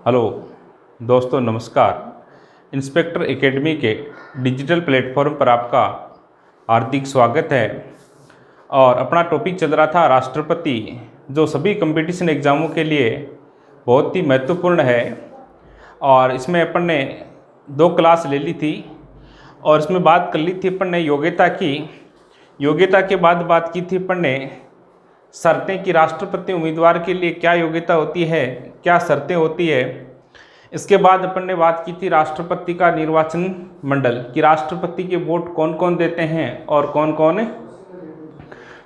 Hello दोस्तों, नमस्कार। Inspector academy के डिजिटल प्लेटफॉर्म पर आपका हार्दिक स्वागत है। और अपना टॉपिक चल रहा था राष्ट्रपति, जो सभी कंपटीशन एग्ज़ामों के लिए बहुत ही महत्वपूर्ण है। और इसमें अपन ने 2 क्लास ले ली थी और इसमें बात कर ली थी अपन ने योग्यता की। योग्यता के बाद बात की थी अपन ने शर्तें कि राष्ट्रपति उम्मीदवार के लिए क्या योग्यता होती है, क्या शर्तें होती है। इसके बाद अपन ने बात की थी राष्ट्रपति का निर्वाचन मंडल, कि राष्ट्रपति के वोट कौन कौन देते हैं और कौन कौन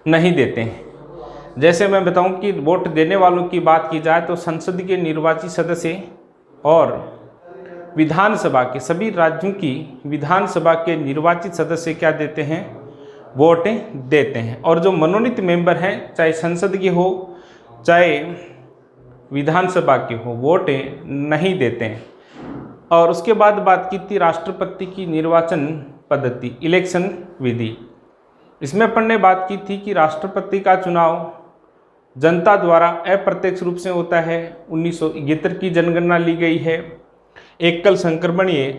नहीं देते हैं। जैसे मैं बताऊं कि वोट देने वालों की बात की जाए तो संसद के निर्वाचित सदस्य और विधानसभा के, सभी राज्यों की विधानसभा के निर्वाचित सदस्य क्या देते हैं, वोट देते हैं। और जो मनोनीत मेंबर हैं, चाहे संसद के हो चाहे विधानसभा के हो, वोट नहीं देते हैं। और उसके बाद बात की थी राष्ट्रपति की निर्वाचन पद्धति, इलेक्शन विधि। इसमें अपन ने बात की थी कि राष्ट्रपति का चुनाव जनता द्वारा अप्रत्यक्ष रूप से होता है। 1971 की जनगणना ली गई है। एकल संक्रमणीय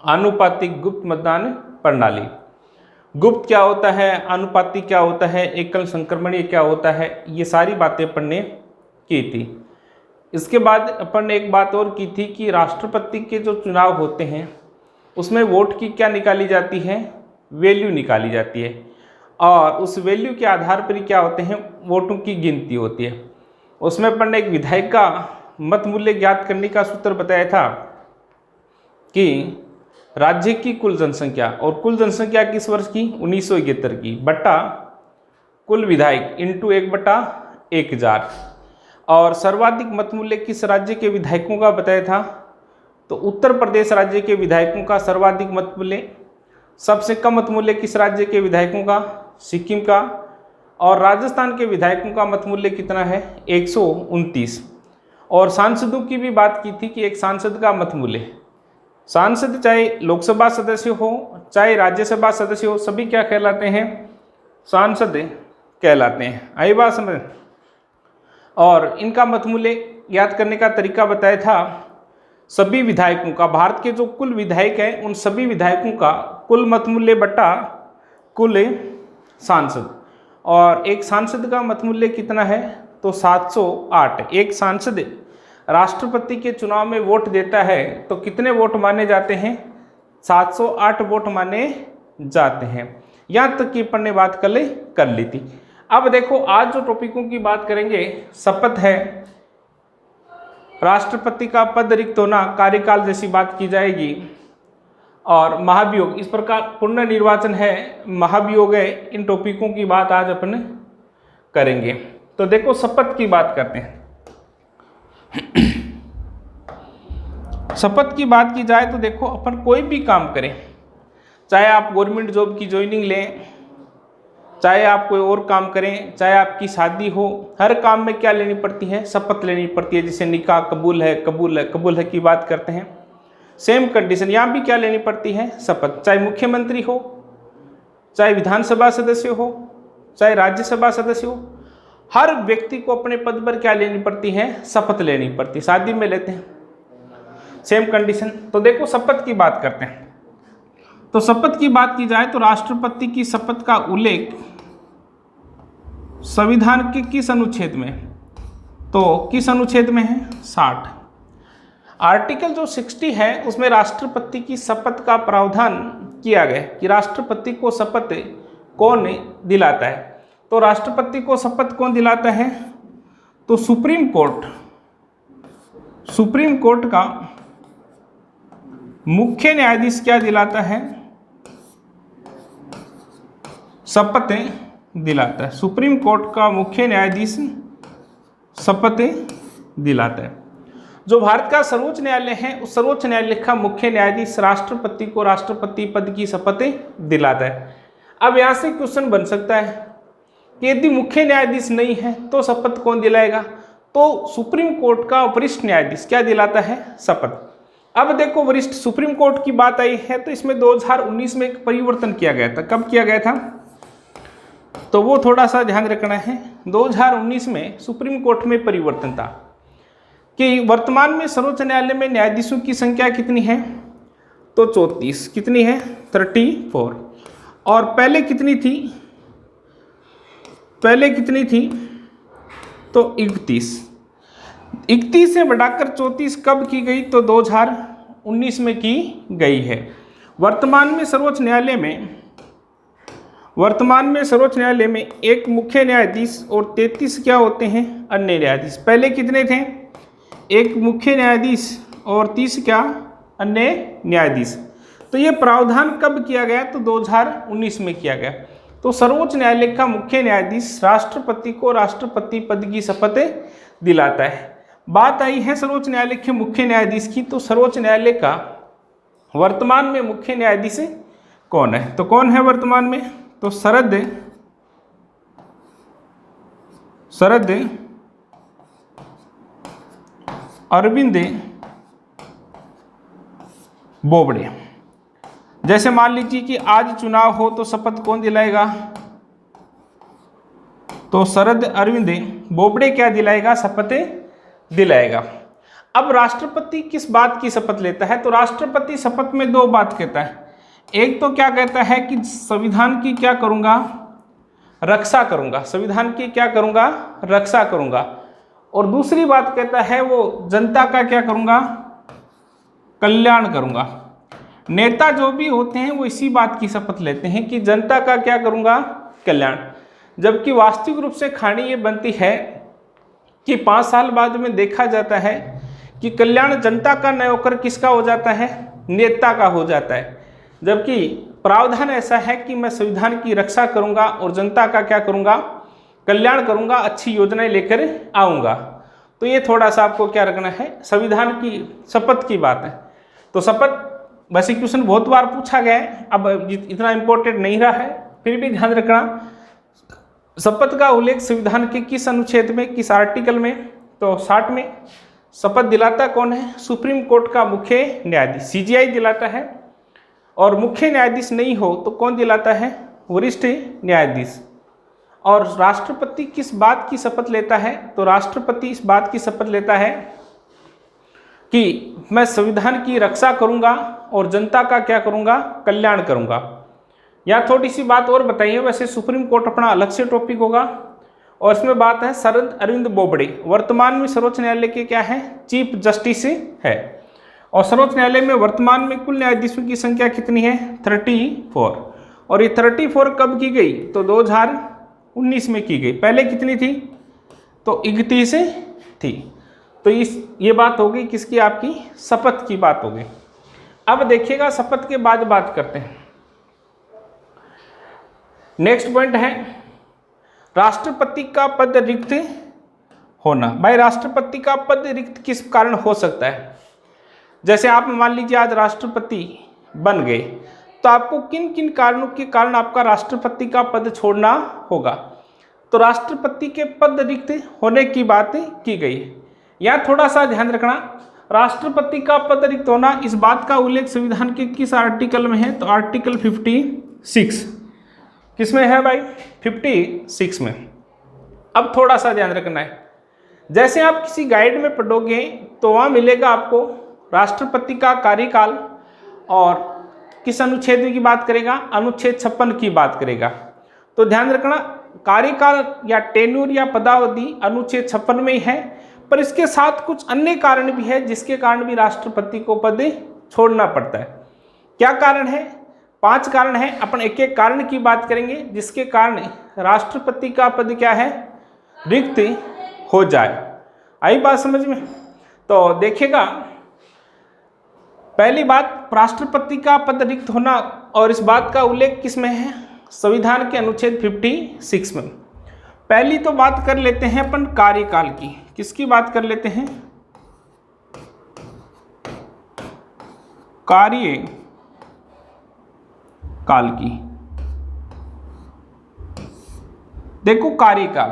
आनुपातिक गुप्त मतदान प्रणाली। गुप्त क्या होता है, आनुपातिक क्या होता है, एकल संक्रमणीय क्या होता है, ये सारी बातें अपन ने की थी। इसके बाद अपन ने एक बात और की थी कि राष्ट्रपति के जो चुनाव होते हैं उसमें वोट की क्या निकाली जाती है, वैल्यू निकाली जाती है। और उस वैल्यू के आधार पर क्या होते हैं, वोटों की गिनती होती है। उसमें अपन ने एक विधायक का मत मूल्य ज्ञात करने का सूत्र बताया था कि राज्य की कुल जनसंख्या, और कुल जनसंख्या किस वर्ष की, 1971 की, बट्टा कुल विधायक इंटू 1/1000। और सर्वाधिक मत मूल्य किस राज्य के विधायकों का बताया था, तो उत्तर प्रदेश राज्य के विधायकों का सर्वाधिक मत मूल्य। सबसे कम मत मूल्य किस राज्य के विधायकों का, सिक्किम का। और राजस्थान के विधायकों का मत मूल्य कितना है, 129। और सांसदों की भी बात की थी कि एक सांसद का मत मूल्य, सांसद चाहे लोकसभा सदस्य हो चाहे राज्यसभा सदस्य हो, सभी क्या कहलाते हैं, सांसद कहलाते हैं। आई बात समझ। और इनका मत मूल्य याद करने का तरीका बताया था, सभी विधायकों का, भारत के जो कुल विधायक हैं उन सभी विधायकों का कुल मत मूल्य बट्टा कुल सांसद। और एक सांसद का मत मूल्य कितना है, तो 708। एक सांसद राष्ट्रपति के चुनाव में वोट देता है तो कितने वोट माने जाते हैं, 708 वोट माने जाते हैं। यहाँ तक की अपन ने बात कर ली थी। अब देखो, आज जो टॉपिकों की बात करेंगे, शपथ है, राष्ट्रपति का पद रिक्त होना, कार्यकाल जैसी बात की जाएगी, और महाभियोग, इस प्रकार पुनः निर्वाचन है, महाभियोग है। इन टॉपिकों की बात आज अपन करेंगे। तो देखो, शपथ की बात करते हैं। शपथ की बात की जाए तो देखो, अपन कोई भी काम करें, चाहे आप गवर्नमेंट जॉब की ज्वाइनिंग लें, चाहे आप कोई और काम करें, चाहे आपकी शादी हो, हर काम में क्या लेनी पड़ती है, शपथ लेनी पड़ती है। जैसे निकाह कबूल है, कबूल है, कबूल है की बात करते हैं, सेम कंडीशन यहाँ भी क्या लेनी पड़ती है, शपथ। चाहे मुख्यमंत्री हो, चाहे विधानसभा सदस्य हो, चाहे राज्यसभा सदस्य हो, हर व्यक्ति को अपने पद पर क्या लेनी पड़ती है, शपथ लेनी पड़ती है। शादी में लेते हैं, सेम कंडीशन। तो देखो, शपथ की बात करते हैं। तो शपथ की बात की जाए तो राष्ट्रपति की शपथ का उल्लेख संविधान के किस अनुच्छेद में, तो किस अनुच्छेद में है, 60। आर्टिकल जो 60 है उसमें राष्ट्रपति की शपथ का प्रावधान किया गया कि राष्ट्रपति को शपथ कौन दिलाता है। तो राष्ट्रपति को शपथ कौन दिलाता है, तो सुप्रीम कोर्ट का मुख्य न्यायाधीश क्या दिलाता है, शपथ दिलाता है। सुप्रीम कोर्ट का मुख्य न्यायाधीश शपथ दिलाता है। जो भारत का सर्वोच्च न्यायालय है, उस सर्वोच्च न्यायालय का मुख्य न्यायाधीश राष्ट्रपति को राष्ट्रपति पद की शपथ दिलाता है। अब यहाँ से क्वेश्चन बन सकता है कि यदि मुख्य न्यायाधीश नहीं है तो शपथ कौन दिलाएगा, तो सुप्रीम कोर्ट का वरिष्ठ न्यायाधीश क्या दिलाता है, शपथ। अब देखो, वरिष्ठ सुप्रीम कोर्ट की बात आई है तो इसमें 2019 में एक परिवर्तन किया गया था। कब किया गया था, तो वो थोड़ा सा ध्यान रखना है। 2019 में सुप्रीम कोर्ट में परिवर्तन था। कि वर्तमान में सर्वोच्च न्यायालय में न्यायाधीशों की संख्या कितनी है, तो 34। कितनी है, 34। और पहले कितनी थी, तो 31। 31 से बढ़ाकर 34 कब की गई, तो 2019 में की गई है। वर्तमान में सर्वोच्च न्यायालय में एक मुख्य न्यायाधीश और 33 क्या होते हैं, अन्य न्यायाधीश। पहले कितने थे, एक मुख्य न्यायाधीश और 30 क्या, अन्य न्यायाधीश। तो ये प्रावधान कब किया गया, तो 2019 में किया गया। तो सर्वोच्च न्यायालय का मुख्य न्यायाधीश राष्ट्रपति को राष्ट्रपति पद की शपथ दिलाता है। बात आई है सर्वोच्च न्यायालय के मुख्य न्यायाधीश की, तो सर्वोच्च न्यायालय का वर्तमान में मुख्य न्यायाधीश कौन है, तो कौन है वर्तमान में, तो शरद अरविंद बोबड़े। जैसे मान लीजिए कि आज चुनाव हो तो शपथ कौन दिलाएगा, तो शरद अरविंद बोबड़े क्या दिलाएगा, शपथ दिलाएगा। अब राष्ट्रपति किस बात की शपथ लेता है, तो राष्ट्रपति शपथ में दो बात कहता है। एक तो क्या कहता है कि संविधान की क्या करूंगा, रक्षा करूंगा, संविधान की क्या करूंगा, रक्षा करूंगा। और दूसरी बात कहता है वो जनता का क्या करूंगा, कल्याण करूंगा। नेता जो भी होते हैं वो इसी बात की शपथ लेते हैं कि जनता का क्या करूंगा, कल्याण। जबकि वास्तविक रूप से कहानी ये बनती है कि 5 साल बाद में देखा जाता है कि कल्याण जनता का न होकर किसका हो जाता है, नेता का हो जाता है। जबकि प्रावधान ऐसा है कि मैं संविधान की रक्षा करूंगा और जनता का क्या करूंगा, कल्याण करूंगा, अच्छी योजनाएं लेकर आऊंगा। तो ये थोड़ा सा आपको क्या रखना है, संविधान की शपथ की बात है। तो शपथ वैसे क्वेश्चन बहुत बार पूछा गया है, अब इतना इंपॉर्टेंट नहीं रहा है, फिर भी ध्यान रखना। शपथ का उल्लेख संविधान के किस अनुच्छेद में, किस आर्टिकल में, तो 60 में। शपथ दिलाता कौन है, सुप्रीम कोर्ट का मुख्य न्यायाधीश, सीजीआई दिलाता है। और मुख्य न्यायाधीश नहीं हो तो कौन दिलाता है, वरिष्ठ न्यायाधीश। और राष्ट्रपति किस बात की शपथ लेता है, तो राष्ट्रपति इस बात की शपथ लेता है कि मैं संविधान की रक्षा करूंगा और जनता का क्या करूंगा, कल्याण करूंगा। यहाँ थोड़ी सी बात और बताइए, वैसे सुप्रीम कोर्ट अपना अलग से टॉपिक होगा। और इसमें बात है शरद अरविंद बोबड़े वर्तमान में सर्वोच्च न्यायालय के क्या है, चीफ जस्टिस है। और सर्वोच्च न्यायालय में वर्तमान में कुल न्यायाधीशों की संख्या कितनी है, 34। और ये 34 कब की गई, तो 2019 में की गई। पहले कितनी थी, तो 31 थी। तो ये बात हो गई किसकी, आपकी शपथ की बात हो गई। अब देखिएगा शपथ के बाद बात करते हैं। नेक्स्ट पॉइंट है राष्ट्रपति का पद रिक्त होना। भाई राष्ट्रपति का पद रिक्त किस कारण हो सकता है। जैसे आप मान लीजिए आज राष्ट्रपति बन गए, तो आपको किन किन कारणों के कारण आपका राष्ट्रपति का पद छोड़ना होगा। तो राष्ट्रपति के पद रिक्त होने की बात की गई है। यहाँ थोड़ा सा ध्यान रखना, राष्ट्रपति का पद रिक्त होना, इस बात का उल्लेख संविधान के किस आर्टिकल में है, तो आर्टिकल 56। किसमें है भाई, 56 में। अब थोड़ा सा ध्यान रखना है, जैसे आप किसी गाइड में पढ़ोगे तो वहाँ मिलेगा आपको राष्ट्रपति का कार्यकाल, और किस अनुच्छेद की बात करेगा, अनुच्छेद 56 की बात करेगा। तो ध्यान रखना, कार्यकाल या टेन्यूर या पदावधि अनुच्छेद 56 में ही है, पर इसके साथ कुछ अन्य कारण भी है जिसके कारण भी राष्ट्रपति को पद छोड़ना पड़ता है। क्या कारण है, 5 कारण है। अपन एक एक कारण की बात करेंगे जिसके कारण राष्ट्रपति का पद क्या है, रिक्त हो जाए। आई बात समझ में। तो देखिएगा, पहली बात राष्ट्रपति का पद रिक्त होना, और इस बात का उल्लेख किस में है, संविधान के अनुच्छेद 56 में। पहली तो बात कर लेते हैं अपन कार्यकाल की। किसकी बात कर लेते हैं, कार्यकाल की। देखो कार्यकाल,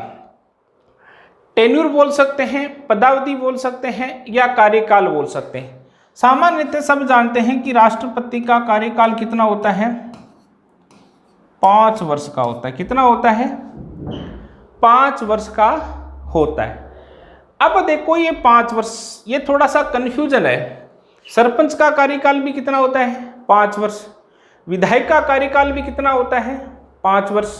टेन्यूर बोल सकते हैं, पदावधि बोल सकते हैं, या कार्यकाल बोल सकते हैं। सामान्यतः सब जानते हैं कि राष्ट्रपति का कार्यकाल कितना होता है, 5 वर्ष का होता है। कितना होता है, 5 वर्ष का होता है। अब देखो ये 5 वर्ष, ये थोड़ा सा कंफ्यूजन है। सरपंच का कार्यकाल भी कितना होता है? 5 वर्ष। विधायक का कार्यकाल भी कितना होता है? 5 वर्ष।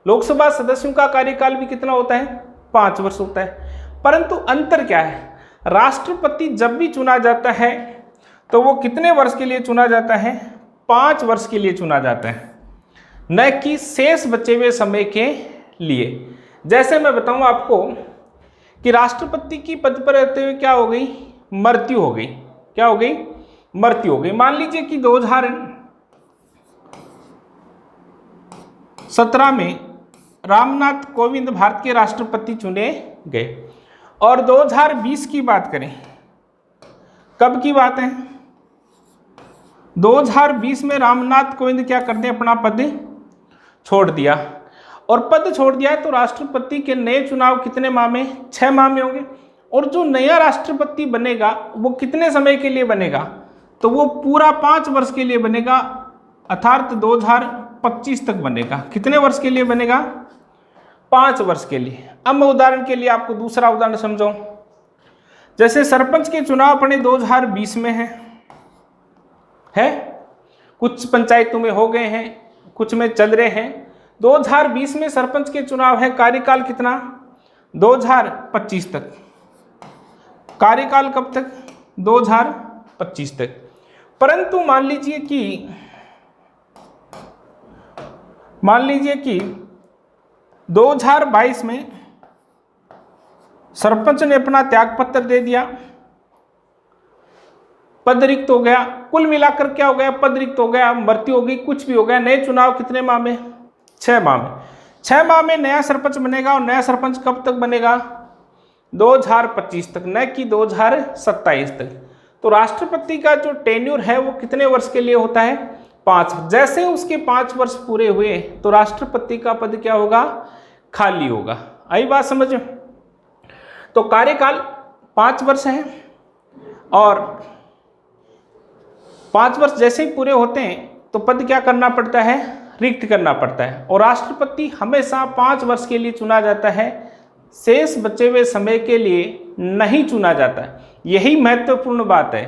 लोकसभा सदस्यों का कार्यकाल भी कितना होता है? 5 वर्ष होता है। परंतु अंतर क्या है? राष्ट्रपति जब भी चुना जाता है तो वो कितने वर्ष के लिए चुना जाता है? 5 वर्ष के लिए चुना जाता है, न कि शेष बचे हुए समय के लिए। जैसे मैं बताऊं आपको कि राष्ट्रपति की पद पर रहते हुए क्या हो गई? मृत्यु हो गई। क्या हो गई? मृत्यु हो गई। मान लीजिए कि 2017 में रामनाथ कोविंद भारत के राष्ट्रपति चुने गए, और 2020 की बात करें, कब की बात है? 2020 में रामनाथ कोविंद क्या करते हैं? अपना पद छोड़ दिया। और पद छोड़ दिया है तो राष्ट्रपति के नए चुनाव कितने माह में? 6 माह में होंगे। और जो नया राष्ट्रपति बनेगा वो कितने समय के लिए बनेगा? तो वो पूरा 5 वर्ष के लिए बनेगा, अर्थात 2025 तक बनेगा। कितने वर्ष के लिए बनेगा? 5 वर्ष के लिए। अब मैं उदाहरण के लिए आपको दूसरा उदाहरण समझाऊं। जैसे सरपंच के चुनाव अपने 2020 में है, कुछ पंचायतों में हो गए हैं, कुछ में चल रहे हैं। 2020 में सरपंच के चुनाव है, कार्यकाल कितना? 2025 तक। कार्यकाल कब तक? 2025 तक। परंतु मान लीजिए कि 2022 में सरपंच ने अपना त्यागपत्र दे दिया, पद रिक्त हो गया। कुल मिलाकर क्या हो गया? पद रिक्त हो गया, मृत्यु हो गई, कुछ भी हो गया। नए चुनाव कितने माह में? 6 माह में। 6 माह में नया सरपंच बनेगा, और नया सरपंच कब तक बनेगा? 2025 तक, न कि 2027 तक। तो राष्ट्रपति का जो टेन्योर है वो कितने वर्ष के लिए होता है? 5। जैसे उसके 5 वर्ष पूरे हुए तो राष्ट्रपति का पद क्या होगा? खाली होगा। आई बात समझ? तो कार्यकाल 5 वर्ष है, और 5 वर्ष जैसे ही पूरे होते हैं तो पद क्या करना पड़ता है? रिक्त करना पड़ता है। और राष्ट्रपति हमेशा 5 वर्ष के लिए चुना जाता है, शेष बचे हुए समय के लिए नहीं चुना जाता है। यही महत्वपूर्ण बात है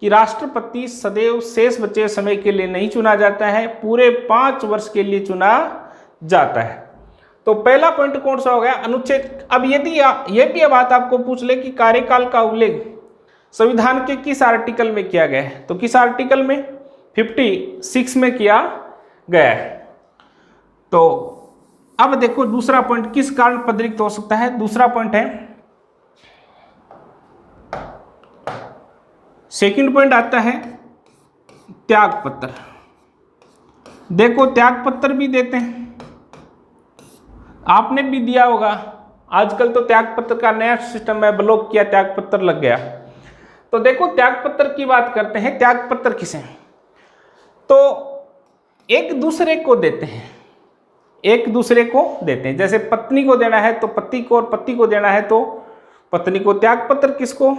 कि राष्ट्रपति सदैव शेष बचे हुए समय के लिए नहीं चुना जाता है, पूरे 5 वर्ष के लिए चुना जाता है। तो पहला पॉइंट कौन सा हो गया? अनुच्छेद। अब यदि ये भी बात आपको पूछ ले कि कार्यकाल का उल्लेख संविधान के किस आर्टिकल में किया गया है, तो किस आर्टिकल में? 56 में किया गया है। तो अब देखो दूसरा पॉइंट, किस कारण पद रिक्त हो सकता है? दूसरा पॉइंट है, सेकंड पॉइंट आता है त्यागपत्र। देखो त्यागपत्र भी देते हैं, आपने भी दिया होगा। आजकल तो त्यागपत्र का नया सिस्टम है, ब्लॉक किया त्यागपत्र लग गया। तो देखो त्यागपत्र की बात करते हैं। त्यागपत्र किसे? तो एक दूसरे को देते हैं, एक दूसरे को देते हैं। जैसे पत्नी को देना है तो पति को, और पति को देना है तो पत्नी को। त्यागपत्र किसको?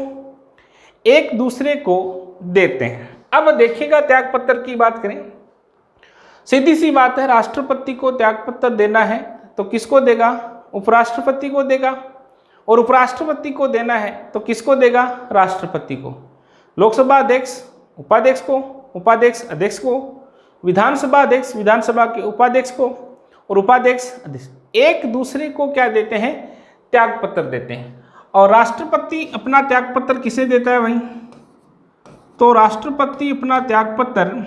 एक दूसरे को देते हैं। अब देखिएगा त्यागपत्र की बात करें, सीधी सी बात है, राष्ट्रपति को त्यागपत्र देना है तो किसको देगा? उपराष्ट्रपति को देगा। और उपराष्ट्रपति को देना है तो किसको देगा? राष्ट्रपति को। लोकसभा अध्यक्ष उपाध्यक्ष को, उपाध्यक्ष अध्यक्ष को, विधानसभा अध्यक्ष विधानसभा के उपाध्यक्ष को, और उपाध्यक्ष अध्यक्ष। एक दूसरे को क्या देते हैं? त्यागपत्र देते हैं। और राष्ट्रपति अपना त्यागपत्र किसे देता है भाई? तो राष्ट्रपति अपना त्यागपत्र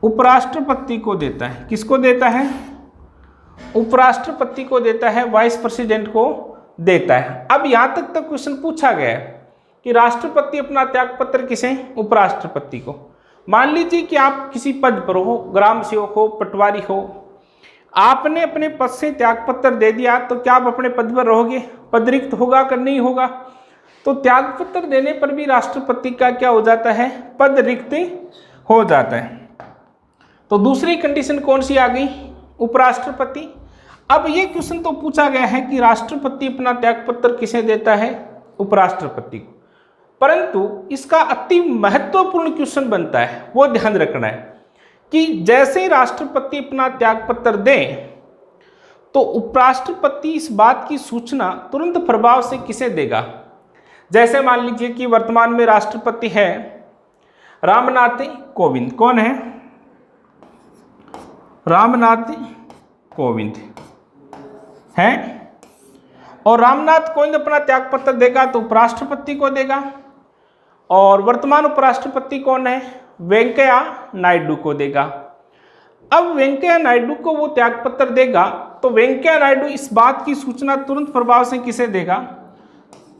उपराष्ट्रपति को देता है। किसको देता है? उपराष्ट्रपति को देता है, वाइस प्रेसिडेंट को देता है। अब यहां तक तो क्वेश्चन पूछा गया है कि राष्ट्रपति अपना त्यागपत्र किसे? उपराष्ट्रपति को। मान लीजिए कि आप किसी पद पर हो, ग्राम सेवक हो, पटवारी हो, आपने अपने पद से त्यागपत्र दे दिया, तो क्या आप अपने पद पर रहोगे? पद रिक्त होगा कि नहीं होगा? तो त्यागपत्र देने पर भी राष्ट्रपति का क्या हो जाता है? पद रिक्त हो जाता है। तो दूसरी कंडीशन कौन सी आ गई? उपराष्ट्रपति। अब ये क्वेश्चन तो पूछा गया है कि राष्ट्रपति अपना त्यागपत्र किसे देता है? उपराष्ट्रपति को। परंतु इसका अति महत्वपूर्ण क्वेश्चन बनता है, वो ध्यान रखना है कि जैसे ही राष्ट्रपति अपना त्यागपत्र दें तो उपराष्ट्रपति इस बात की सूचना तुरंत प्रभाव से किसे देगा? जैसे मान लीजिए कि वर्तमान में राष्ट्रपति है रामनाथ कोविंद। कौन है? रामनाथ कोविंद है। और रामनाथ कोविंद अपना त्यागपत्र देगा तो उपराष्ट्रपति को देगा। और वर्तमान उपराष्ट्रपति कौन है? वेंकैया नायडू को देगा। अब वेंकैया नायडू को वो त्यागपत्र देगा तो वेंकैया नायडू इस बात की सूचना तुरंत प्रभाव से किसे देगा?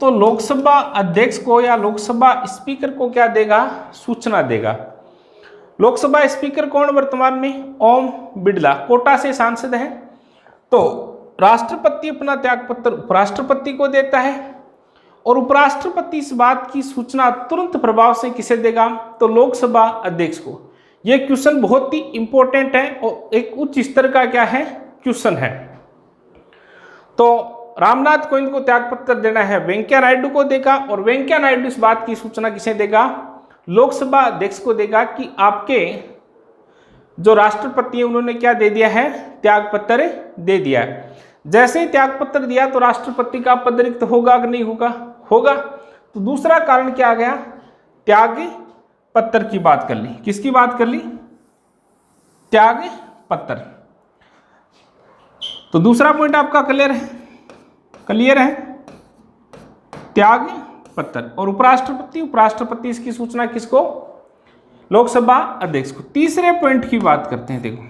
तो लोकसभा अध्यक्ष को या लोकसभा स्पीकर को क्या देगा? सूचना देगा। लोकसभा स्पीकर कौन वर्तमान में? ओम बिड़ला, कोटा से सांसद हैं। तो राष्ट्रपति अपना त्यागपत्र उपराष्ट्रपति को देता है और उपराष्ट्रपति इस बात की सूचना तुरंत प्रभाव से किसे देगा? तो लोकसभा अध्यक्ष को। यह क्वेश्चन बहुत ही इंपॉर्टेंट है और एक उच्च स्तर का क्या है? क्वेश्चन है। तो रामनाथ कोविंद को त्यागपत्र देना है, वेंकैया नायडू को देगा और वेंकैया नायडू इस बात की सूचना किसे देगा? लोकसभा अध्यक्ष को देगा कि आपके जो राष्ट्रपति है उन्होंने क्या दे दिया है? त्यागपत्र दे दिया है। जैसे ही त्यागपत्र दिया तो राष्ट्रपति का पद रिक्त होगा कि नहीं होगा? होगा। तो दूसरा कारण क्या आ गया? त्याग पत्र की बात कर ली। किसकी बात कर ली? त्याग पत्र। तो दूसरा पॉइंट आपका क्लियर है? क्लियर है? त्याग पत्र। और उपराष्ट्रपति इसकी सूचना किसको? लोकसभा अध्यक्ष को। तीसरे पॉइंट की बात करते हैं। देखो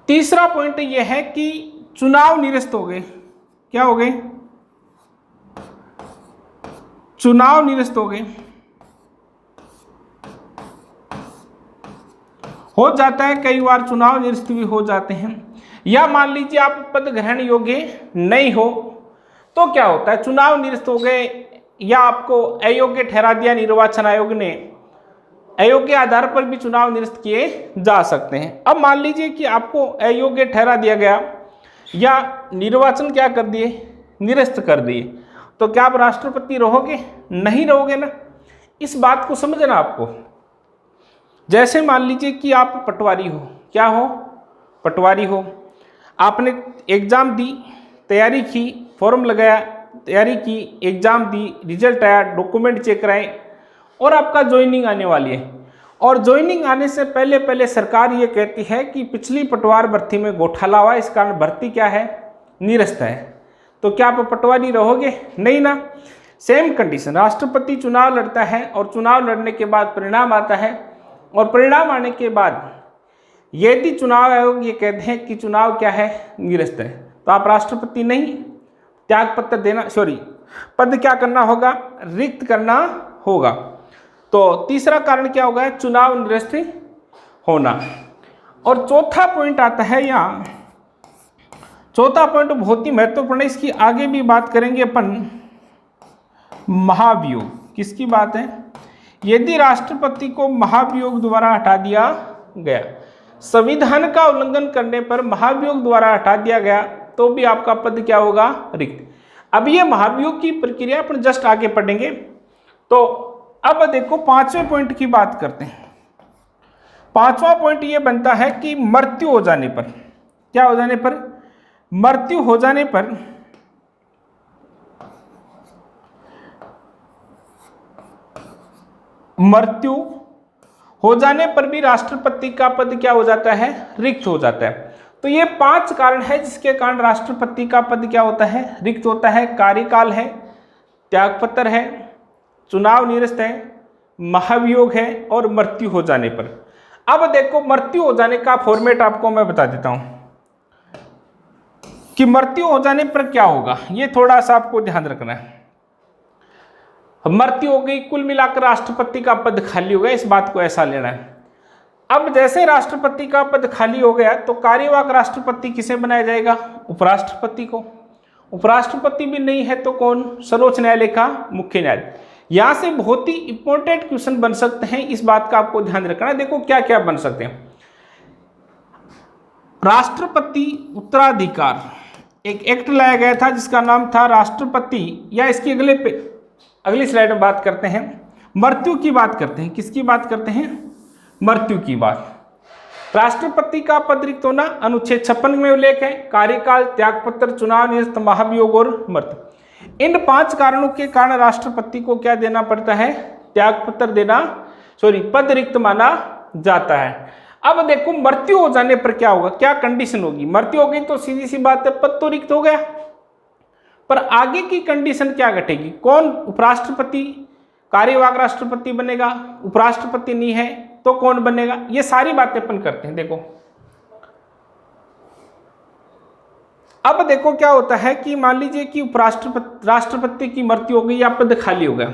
तीसरा पॉइंट यह है कि चुनाव निरस्त हो गए। क्या हो गए? चुनाव निरस्त हो गए। हो जाता है, कई बार चुनाव निरस्त भी हो जाते हैं। या मान लीजिए आप पद ग्रहण योग्य नहीं हो तो क्या होता है? चुनाव निरस्त हो गए या आपको अयोग्य ठहरा दिया निर्वाचन आयोग ने। अयोग्य आधार पर भी चुनाव निरस्त किए जा सकते हैं। अब मान लीजिए कि आपको अयोग्य ठहरा दिया गया या निर्वाचन क्या कर दिए? निरस्त कर दिए, तो क्या आप राष्ट्रपति रहोगे? नहीं रहोगे ना। इस बात को समझना आपको। जैसे मान लीजिए कि आप पटवारी हो। क्या हो? पटवारी हो। आपने एग्जाम दी, तैयारी की, फॉर्म लगाया, तैयारी की, एग्जाम दी, रिजल्ट आया, डॉक्यूमेंट चेक कराए और आपका ज्वाइनिंग आने वाली है। और ज्वाइनिंग आने से पहले पहले सरकार ये कहती है कि पिछली पटवार भर्ती में घोटाला हुआ, इस कारण भर्ती क्या है? निरस्त है। तो क्या आप पटवारी रहोगे? नहीं ना। सेम कंडीशन, राष्ट्रपति चुनाव लड़ता है और चुनाव लड़ने के बाद परिणाम आता है और परिणाम आने के बाद यदि चुनाव आयोग ये कहते हैं कि चुनाव क्या है? निरस्त है, तो आप राष्ट्रपति नहीं, त्यागपत्र देना, पद क्या करना होगा? रिक्त करना होगा। तो तीसरा कारण क्या होगा? चुनाव निरस्त होना। और चौथा पॉइंट आता है यहाँ, चौथा पॉइंट बहुत ही महत्वपूर्ण है, इसकी आगे भी बात करेंगे अपन। महाभियोग। किसकी बात है? यदि राष्ट्रपति को महाभियोग द्वारा हटा दिया गया, संविधान का उल्लंघन करने पर महाभियोग द्वारा हटा दिया गया तो भी आपका पद क्या होगा? रिक्त। अब ये महाभियोग की प्रक्रिया अपन जस्ट आगे पढ़ेंगे। तो अब देखो पांचवें पॉइंट की बात करते हैं। पांचवा पॉइंट ये बनता है कि मृत्यु हो जाने पर, क्या हो जाने पर? मृत्यु हो जाने पर मृत्यु हो जाने पर भी राष्ट्रपति का पद क्या हो जाता है? रिक्त हो जाता है। तो ये 5 कारण है जिसके कारण राष्ट्रपति का पद क्या होता है? रिक्त होता है। कार्यकाल है, त्यागपत्र है, चुनाव निरस्त है, महाभियोग है और मृत्यु हो जाने पर। अब देखो मृत्यु हो जाने का फॉर्मेट आपको मैं बता देता हूं कि मृत्यु हो जाने पर क्या होगा, ये थोड़ा सा आपको ध्यान रखना है। मृत्यु हो गई, कुल मिलाकर राष्ट्रपति का पद खाली हो गया, इस बात को ऐसा लेना है। अब जैसे राष्ट्रपति का पद खाली हो गया तो कार्यवाहक राष्ट्रपति किसे बनाया जाएगा? उपराष्ट्रपति को। उपराष्ट्रपति भी नहीं है तो कौन? सर्वोच्च न्यायालय का मुख्य न्यायाधीश। यहां से बहुत ही इंपॉर्टेंट क्वेश्चन बन सकते हैं, इस बात का आपको ध्यान रखना है। देखो क्या क्या बन सकते हैं। राष्ट्रपति उत्तराधिकार, एक एक्ट लाया गया था जिसका नाम था राष्ट्रपति, या इसकी अगली स्लाइड में बात करते हैं। मृत्यु की बात करते हैं। किसकी बात करते हैं? मृत्यु की बात। राष्ट्रपति का पद रिक्त होना अनुच्छेद 56 में उल्लेख है। कार्यकाल, त्यागपत्र, चुनाव निरस्त, महाभियोग और मृत्यु। इन 5 कारणों के कारण राष्ट्रपति को क्या देना पड़ता है? त्यागपत्र देना, पद रिक्त माना जाता है। अब देखो मृत्यु हो जाने पर क्या होगा, क्या कंडीशन होगी? मृत्यु हो गई तो सीधी सी बात है, पद तो रिक्त हो गया, पर आगे की कंडीशन क्या घटेगी? कौन उपराष्ट्रपति, कार्यवाहक राष्ट्रपति बनेगा? उपराष्ट्रपति नहीं है तो कौन बनेगा? ये सारी बातें अपन करते हैं। देखो अब देखो क्या होता है कि मान लीजिए कि राष्ट्रपति की मृत्यु हो गई या पद खाली हो गया,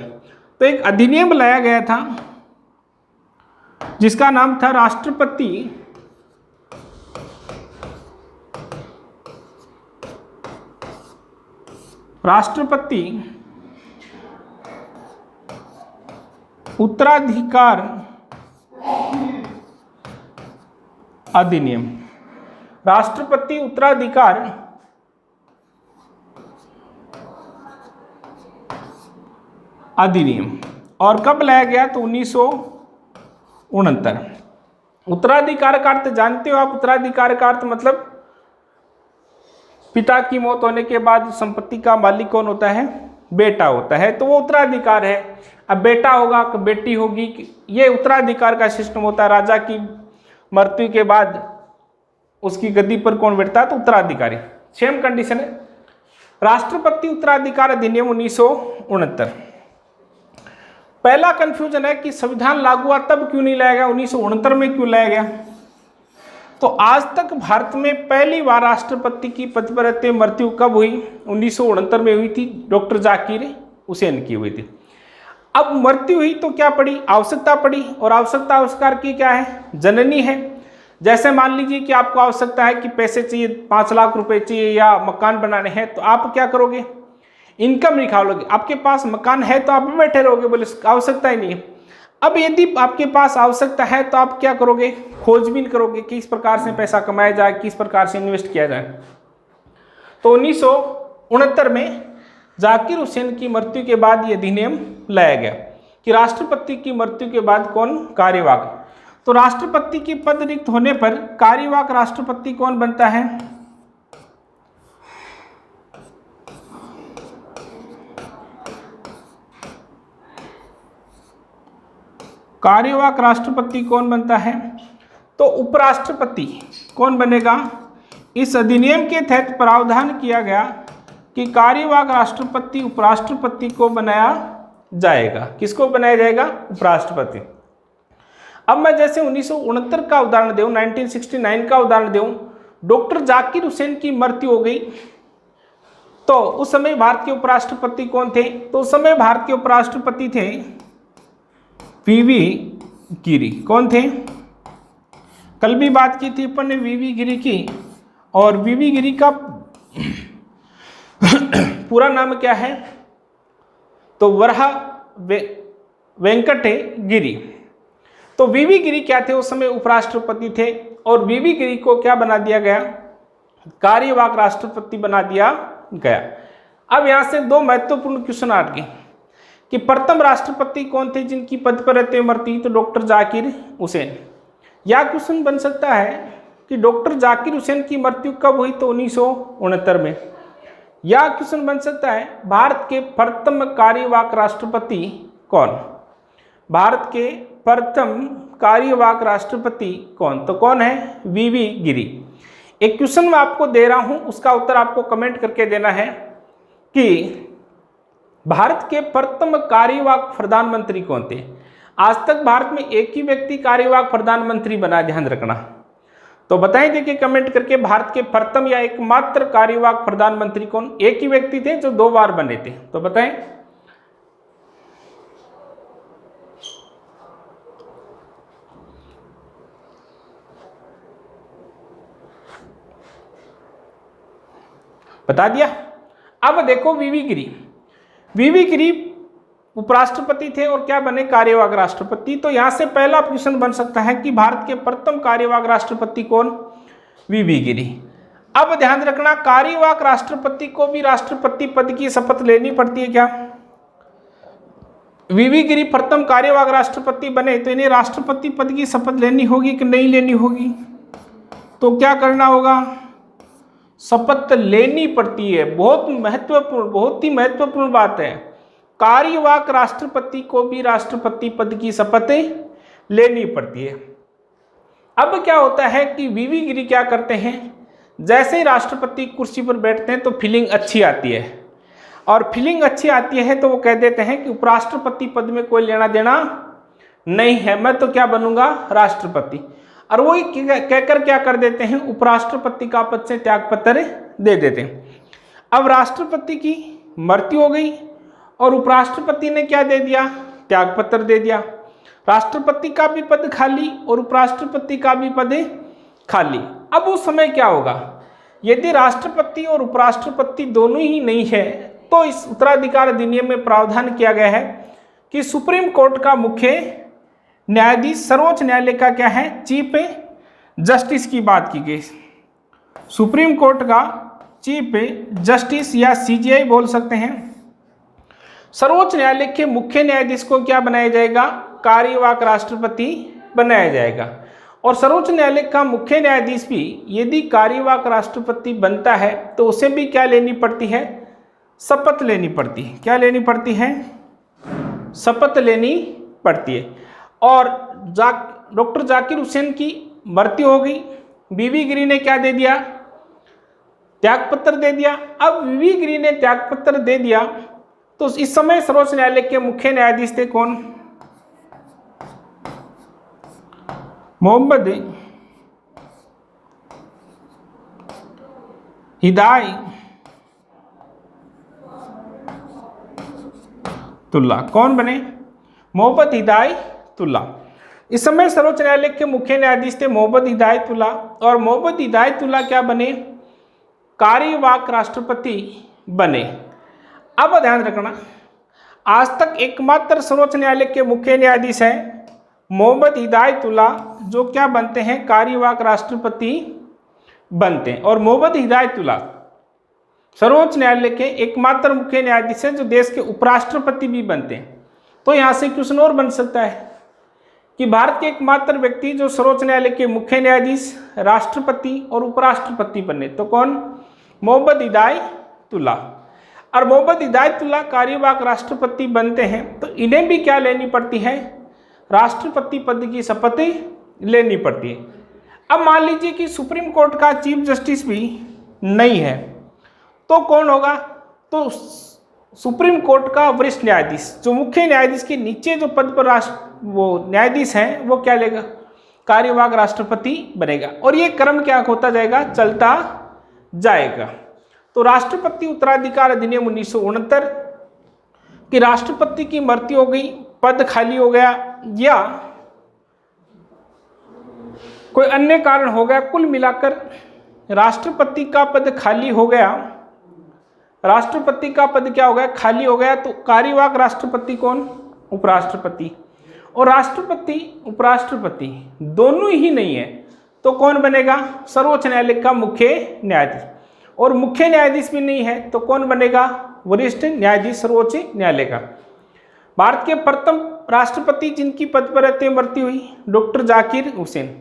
तो एक अधिनियम लाया गया था जिसका नाम था राष्ट्रपति उत्तराधिकार अधिनियम। राष्ट्रपति उत्तराधिकार अधिनियम। और कब लाया गया? तो 1969। उत्तराधिकार का अर्थ जानते हो आप? उत्तराधिकार का अर्थ मतलब पिता की मौत होने के बाद संपत्ति का मालिक कौन होता है? बेटा होता है, तो वो उत्तराधिकार है। अब बेटा होगा कि बेटी होगी, ये उत्तराधिकार का सिस्टम होता है। राजा की मृत्यु के बाद उसकी गद्दी पर कौन बैठता है? तो उत्तराधिकारी। सेम कंडीशन है। राष्ट्रपति उत्तराधिकार अधिनियम 1969। पहला कंफ्यूजन है कि संविधान लागू हुआ तब क्यों नहीं लाया गया, 1969 में क्यों लाया गया? तो आज तक भारत में पहली बार राष्ट्रपति की पद पर रहते मृत्यु कब हुई? 1969 में हुई थी, डॉक्टर जाकिर हुसैन की हुई थी। अब मृत्यु हुई तो क्या पड़ी? आवश्यकता पड़ी, और आवश्यकता आविष्कार की क्या है? जननी है। जैसे मान लीजिए कि आपको आवश्यकता है कि पैसे चाहिए, 5 लाख रुपए चाहिए या मकान बनाने हैं, तो आप क्या करोगे? इनकम निकालोगे। आपके पास मकान है तो आप बैठे रहोगे, बोले आवश्यकता ही नहीं है। अब यदि आपके पास आवश्यकता है तो आप क्या करोगे? खोजबीन करोगे, किस प्रकार से पैसा कमाया जाए, किस प्रकार से इन्वेस्ट किया जाए। तो 1969 में जाकिर हुसैन की मृत्यु के बाद यह अधिनियम लाया गया कि राष्ट्रपति की मृत्यु के बाद कौन? कार्यवाहक। तो राष्ट्रपति की पद रिक्त होने पर कार्यवाहक राष्ट्रपति कौन बनता है? कार्यवाहक राष्ट्रपति कौन बनता है? तो उपराष्ट्रपति कौन बनेगा? इस अधिनियम के तहत प्रावधान किया गया कि कार्यवाहक राष्ट्रपति उपराष्ट्रपति को बनाया जाएगा। किसको बनाया जाएगा? उपराष्ट्रपति। अब मैं जैसे 1969 का उदाहरण दूं, 1969 का उदाहरण दूं, डॉक्टर जाकिर हुसैन की मृत्यु हो गई, तो उस समय भारत के उपराष्ट्रपति कौन थे? तो उस समय भारत के उपराष्ट्रपति थे वीवी गिरी। कौन थे? कल भी बात की थी अपन ने वीवी गिरी की, और वीवी गिरी का पूरा नाम क्या है? तो वरहा वेंकट गिरी। तो वीवी गिरी क्या थे? उस समय उपराष्ट्रपति थे, और वीवी गिरी को क्या बना दिया गया? कार्यवाहक राष्ट्रपति बना दिया गया। अब यहां से 2 महत्वपूर्ण क्वेश्चन आ गए कि प्रथम राष्ट्रपति कौन थे जिनकी पद पर रहते मृत्यु? तो डॉक्टर जाकिर हुसैन। यह क्वेश्चन बन सकता है कि डॉक्टर जाकिर हुसैन की मृत्यु कब हुई? तो 1969 में। यह क्वेश्चन बन सकता है भारत के प्रथम कार्यवाहक राष्ट्रपति कौन? भारत के प्रथम कार्यवाहक राष्ट्रपति कौन? तो कौन है? वीवी गिरी। एक क्वेश्चन मैं आपको दे रहा हूं, उसका उत्तर आपको कमेंट करके देना है कि भारत के प्रथम कार्यवाहक प्रधानमंत्री कौन थे? आज तक भारत में एक ही व्यक्ति कार्यवाहक प्रधानमंत्री बना, ध्यान रखना। तो बताएं देखिए कमेंट करके, भारत के प्रथम या एकमात्र कार्यवाहक प्रधानमंत्री कौन? एक ही व्यक्ति थे जो 2 बार बने थे, तो बताएं। बता दिया। अब देखो वीवी गिरी। वीवी गिरी उपराष्ट्रपति थे और क्या बने? कार्यवाहक राष्ट्रपति। तो यहां से पहला क्वेश्चन बन सकता है कि भारत के प्रथम कार्यवाहक राष्ट्रपति कौन? वीवी गिरी। अब ध्यान रखना, कार्यवाहक राष्ट्रपति को भी राष्ट्रपति पद की शपथ लेनी पड़ती है क्या? वीवी गिरी प्रथम कार्यवाहक राष्ट्रपति बने तो इन्हें राष्ट्रपति पद की शपथ लेनी होगी कि नहीं लेनी होगी? तो क्या करना होगा? शपथ लेनी पड़ती है। बहुत महत्वपूर्ण, बहुत ही महत्वपूर्ण बात है। कार्यवाहक राष्ट्रपति को भी राष्ट्रपति पद की शपथ लेनी पड़ती है। अब क्या होता है कि वीवी गिरी क्या करते हैं, जैसे ही राष्ट्रपति कुर्सी पर बैठते हैं तो फीलिंग अच्छी आती है, और फीलिंग अच्छी आती है तो वो कह देते हैं कि उपराष्ट्रपति पद में कोई लेना देना नहीं है, मैं तो क्या बनूंगा, राष्ट्रपति। और वो कहकर क्या कर देते हैं, उपराष्ट्रपति का पद से त्यागपत्र दे देते हैं। अब राष्ट्रपति की मृत्यु हो गई और उपराष्ट्रपति ने क्या दे दिया, त्यागपत्र दे दिया। राष्ट्रपति का भी पद खाली और उपराष्ट्रपति का भी पद खाली। अब उस समय क्या होगा, यदि राष्ट्रपति और उपराष्ट्रपति दोनों ही नहीं है तो इस उत्तराधिकार अधिनियम में प्रावधान किया गया है कि सुप्रीम कोर्ट का मुख्य न्यायाधीश सर्वोच्च न्यायालय का क्या है, चीफ जस्टिस की बात की गई। सुप्रीम कोर्ट का चीफ जस्टिस या सीजीआई बोल सकते हैं। सर्वोच्च न्यायालय के मुख्य न्यायाधीश को क्या बनाया जाएगा, कार्यवाहक राष्ट्रपति बनाया जाएगा। और सर्वोच्च न्यायालय का मुख्य न्यायाधीश भी यदि कार्यवाहक राष्ट्रपति बनता है तो उसे भी क्या लेनी पड़ती है, शपथ लेनी पड़ती है। क्या लेनी पड़ती है, शपथ लेनी पड़ती है। और डॉक्टर जाकिर हुसैन की मृत्यु हो गई, वीवी गिरी ने क्या दे दिया, त्यागपत्र दे दिया। अब वीवी गिरी ने त्यागपत्र दे दिया तो इस समय सर्वोच्च न्यायालय के मुख्य न्यायाधीश थे कौन, मोहम्मद हिदायतुल्लाह। कौन बने, मोहम्मद हिदायतुल्लाह। इस समय सर्वोच्च न्यायालय के मुख्य न्यायाधीश थे मोहम्मद हिदायतुल्लाह, और मोहम्मद हिदायतुल्लाह क्या बने, कार्यवाहक राष्ट्रपति बने। अब ध्यान रखना, आज तक एकमात्र सर्वोच्च न्यायालय के मुख्य न्यायाधीश हैं मोहम्मद हिदायतुल्लाह जो क्या बनते हैं, कार्यवाहक राष्ट्रपति बनते हैं। और मोहम्मद हिदायतुल्लाह सर्वोच्च न्यायालय के एकमात्र मुख्य न्यायाधीश हैं जो देश के उपराष्ट्रपति भी बनते हैं। तो यहाँ से क्वेश्चन और बन सकता है कि भारत के एकमात्र व्यक्ति जो सर्वोच्च न्यायालय के मुख्य न्यायाधीश, राष्ट्रपति और उपराष्ट्रपति बने, तो कौन, मोहम्मद हिदायतुल्लाह। और मोहम्मद हिदायतुल्लाह कार्यवाहक राष्ट्रपति बनते हैं तो इन्हें भी क्या लेनी पड़ती है, राष्ट्रपति पद की शपथ लेनी पड़ती है। अब मान लीजिए कि सुप्रीम कोर्ट का चीफ जस्टिस भी नहीं है तो कौन होगा, तो सुप्रीम कोर्ट का वरिष्ठ न्यायाधीश, जो मुख्य न्यायाधीश के नीचे जो पद पर वो न्यायाधीश हैं वो क्या लेगा, कार्यवाहक राष्ट्रपति बनेगा। और ये क्रम क्या होता जाएगा, चलता जाएगा। तो राष्ट्रपति उत्तराधिकार अधिनियम 1969 कि राष्ट्रपति की मृत्यु हो गई, पद खाली हो गया या कोई अन्य कारण हो गया, कुल मिलाकर राष्ट्रपति का पद खाली हो गया, राष्ट्रपति का पद क्या हो गया, खाली हो गया। तो कार्यवाहक राष्ट्रपति कौन, उपराष्ट्रपति। और राष्ट्रपति उपराष्ट्रपति दोनों ही नहीं है तो कौन बनेगा, सर्वोच्च न्यायालय का मुख्य न्यायाधीश। और मुख्य न्यायाधीश भी नहीं है तो कौन बनेगा, वरिष्ठ न्यायाधीश सर्वोच्च न्यायालय का। भारत के प्रथम राष्ट्रपति जिनकी पद पर रहते मृत्यु हुई, डॉक्टर जाकिर हुसैन।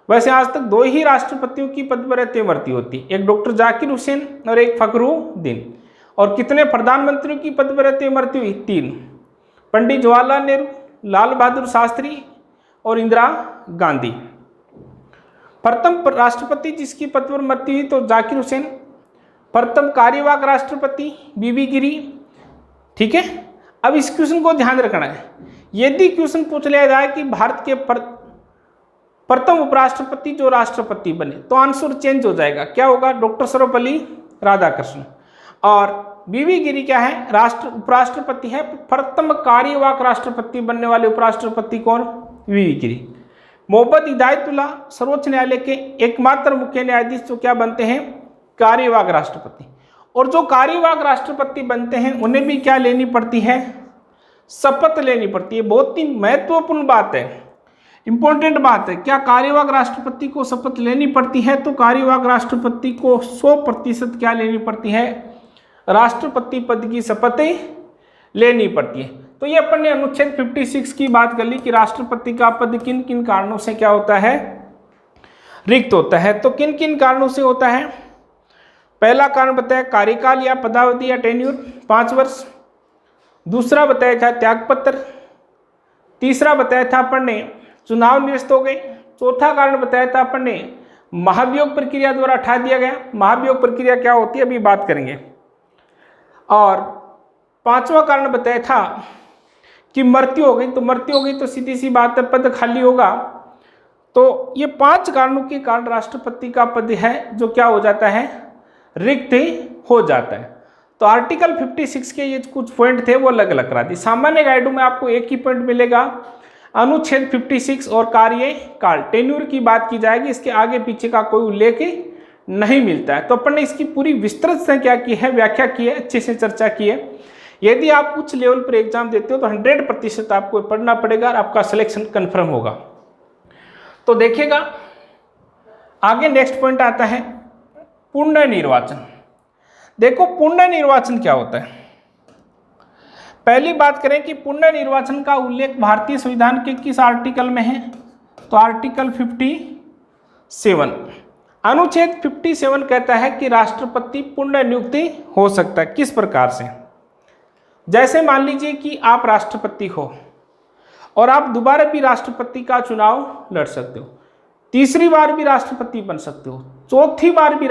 वैसे आज तक दो ही राष्ट्रपतियों की पद पर रहते मृत्यु होती, एक डॉक्टर जाकिर हुसैन और एक फखरुद्दीन। और कितने प्रधानमंत्रियों की पद पर रहते मृत्यु हुई, 3, पंडित जवाहरलाल नेहरू, लाल बहादुर शास्त्री और इंदिरा गांधी। प्रथम राष्ट्रपति जिसकी पद पर मृत्यु हुई तो जाकिर हुसैन। प्रथम कार्यवाहक राष्ट्रपति वीवी गिरी। ठीक है, अब इस क्वेश्चन को ध्यान रखना है। यदि क्वेश्चन पूछ लिया जाए कि भारत के प्रथम उपराष्ट्रपति जो राष्ट्रपति बने तो आंसर चेंज हो जाएगा, क्या होगा, डॉक्टर सर्वपल्ली राधाकृष्णन। और वीवी गिरी क्या है, उपराष्ट्रपति है। प्रथम कार्यवाहक राष्ट्रपति बनने वाले उपराष्ट्रपति कौन, वीवी गिरी। मोहम्मद हिदायतुल्लाह सर्वोच्च न्यायालय के एकमात्र मुख्य न्यायाधीश जो क्या बनते हैं, कार्यवाहक राष्ट्रपति। और जो कार्यवाहक राष्ट्रपति बनते हैं उन्हें भी क्या लेनी पड़ती है, शपथ लेनी पड़ती है। बहुत ही महत्वपूर्ण बात है, इंपॉर्टेंट बात है। क्या कार्यवाहक राष्ट्रपति को शपथ लेनी पड़ती है, तो कार्यवाहक राष्ट्रपति को 100% क्या लेनी पड़ती है, राष्ट्रपति पद की शपथ लेनी पड़ती है। तो ये अपन ने अनुच्छेद 56 की बात कर ली कि राष्ट्रपति का पद किन किन कारणों से क्या होता है, रिक्त होता है। तो किन किन कारणों से होता है? पहला कारण बताया कार्यकाल या पदावधि या टेन्यूर 5 वर्ष। दूसरा बताया था त्यागपत्र। तीसरा बताया था अपन ने चुनाव निरस्त हो गए। चौथा कारण बताया था अपन ने महाभियोग प्रक्रिया द्वारा हटा दिया गया। महाभियोग प्रक्रिया क्या होती है अभी बात करेंगे। और पांचवा कारण बताया था कि मृत्यु हो गई। तो मृत्यु हो गई तो सीधी सी बात है पद खाली होगा। तो ये 5 कारणों के कारण राष्ट्रपति का पद है जो क्या हो जाता है, रिक्त हो जाता है। तो आर्टिकल 56 के ये कुछ पॉइंट थे वो अलग अलग करा दी। सामान्य गाइडों में आपको एक ही पॉइंट मिलेगा, अनुच्छेद 56 और कार्यकाल टेन्यूर की बात की जाएगी, इसके आगे पीछे का कोई उल्लेख नहीं मिलता है। तो अपन ने इसकी पूरी विस्तृत से क्या की है, व्याख्या की है, अच्छे से चर्चा की है। यदि आप उच्च लेवल पर एग्जाम देते हो तो 100% आपको पढ़ना पड़ेगा और आपका सिलेक्शन कंफर्म होगा। तो देखिएगा आगे नेक्स्ट पॉइंट आता है पुनर्निर्वाचन। देखो पुनर्निर्वाचन क्या होता है। पहली बात करें कि पुनर्निर्वाचन का उल्लेख भारतीय संविधान के किस आर्टिकल में है, तो आर्टिकल 57। अनुच्छेद 57 कहता है कि राष्ट्रपति पुनर्नियुक्ति हो सकता है। किस प्रकार से? जैसे मान लीजिए कि आप राष्ट्रपति हो और आप दोबारा भी राष्ट्रपति का चुनाव लड़ सकते हो, तीसरी बार भी राष्ट्रपति बन सकते हो, चौथी बार भी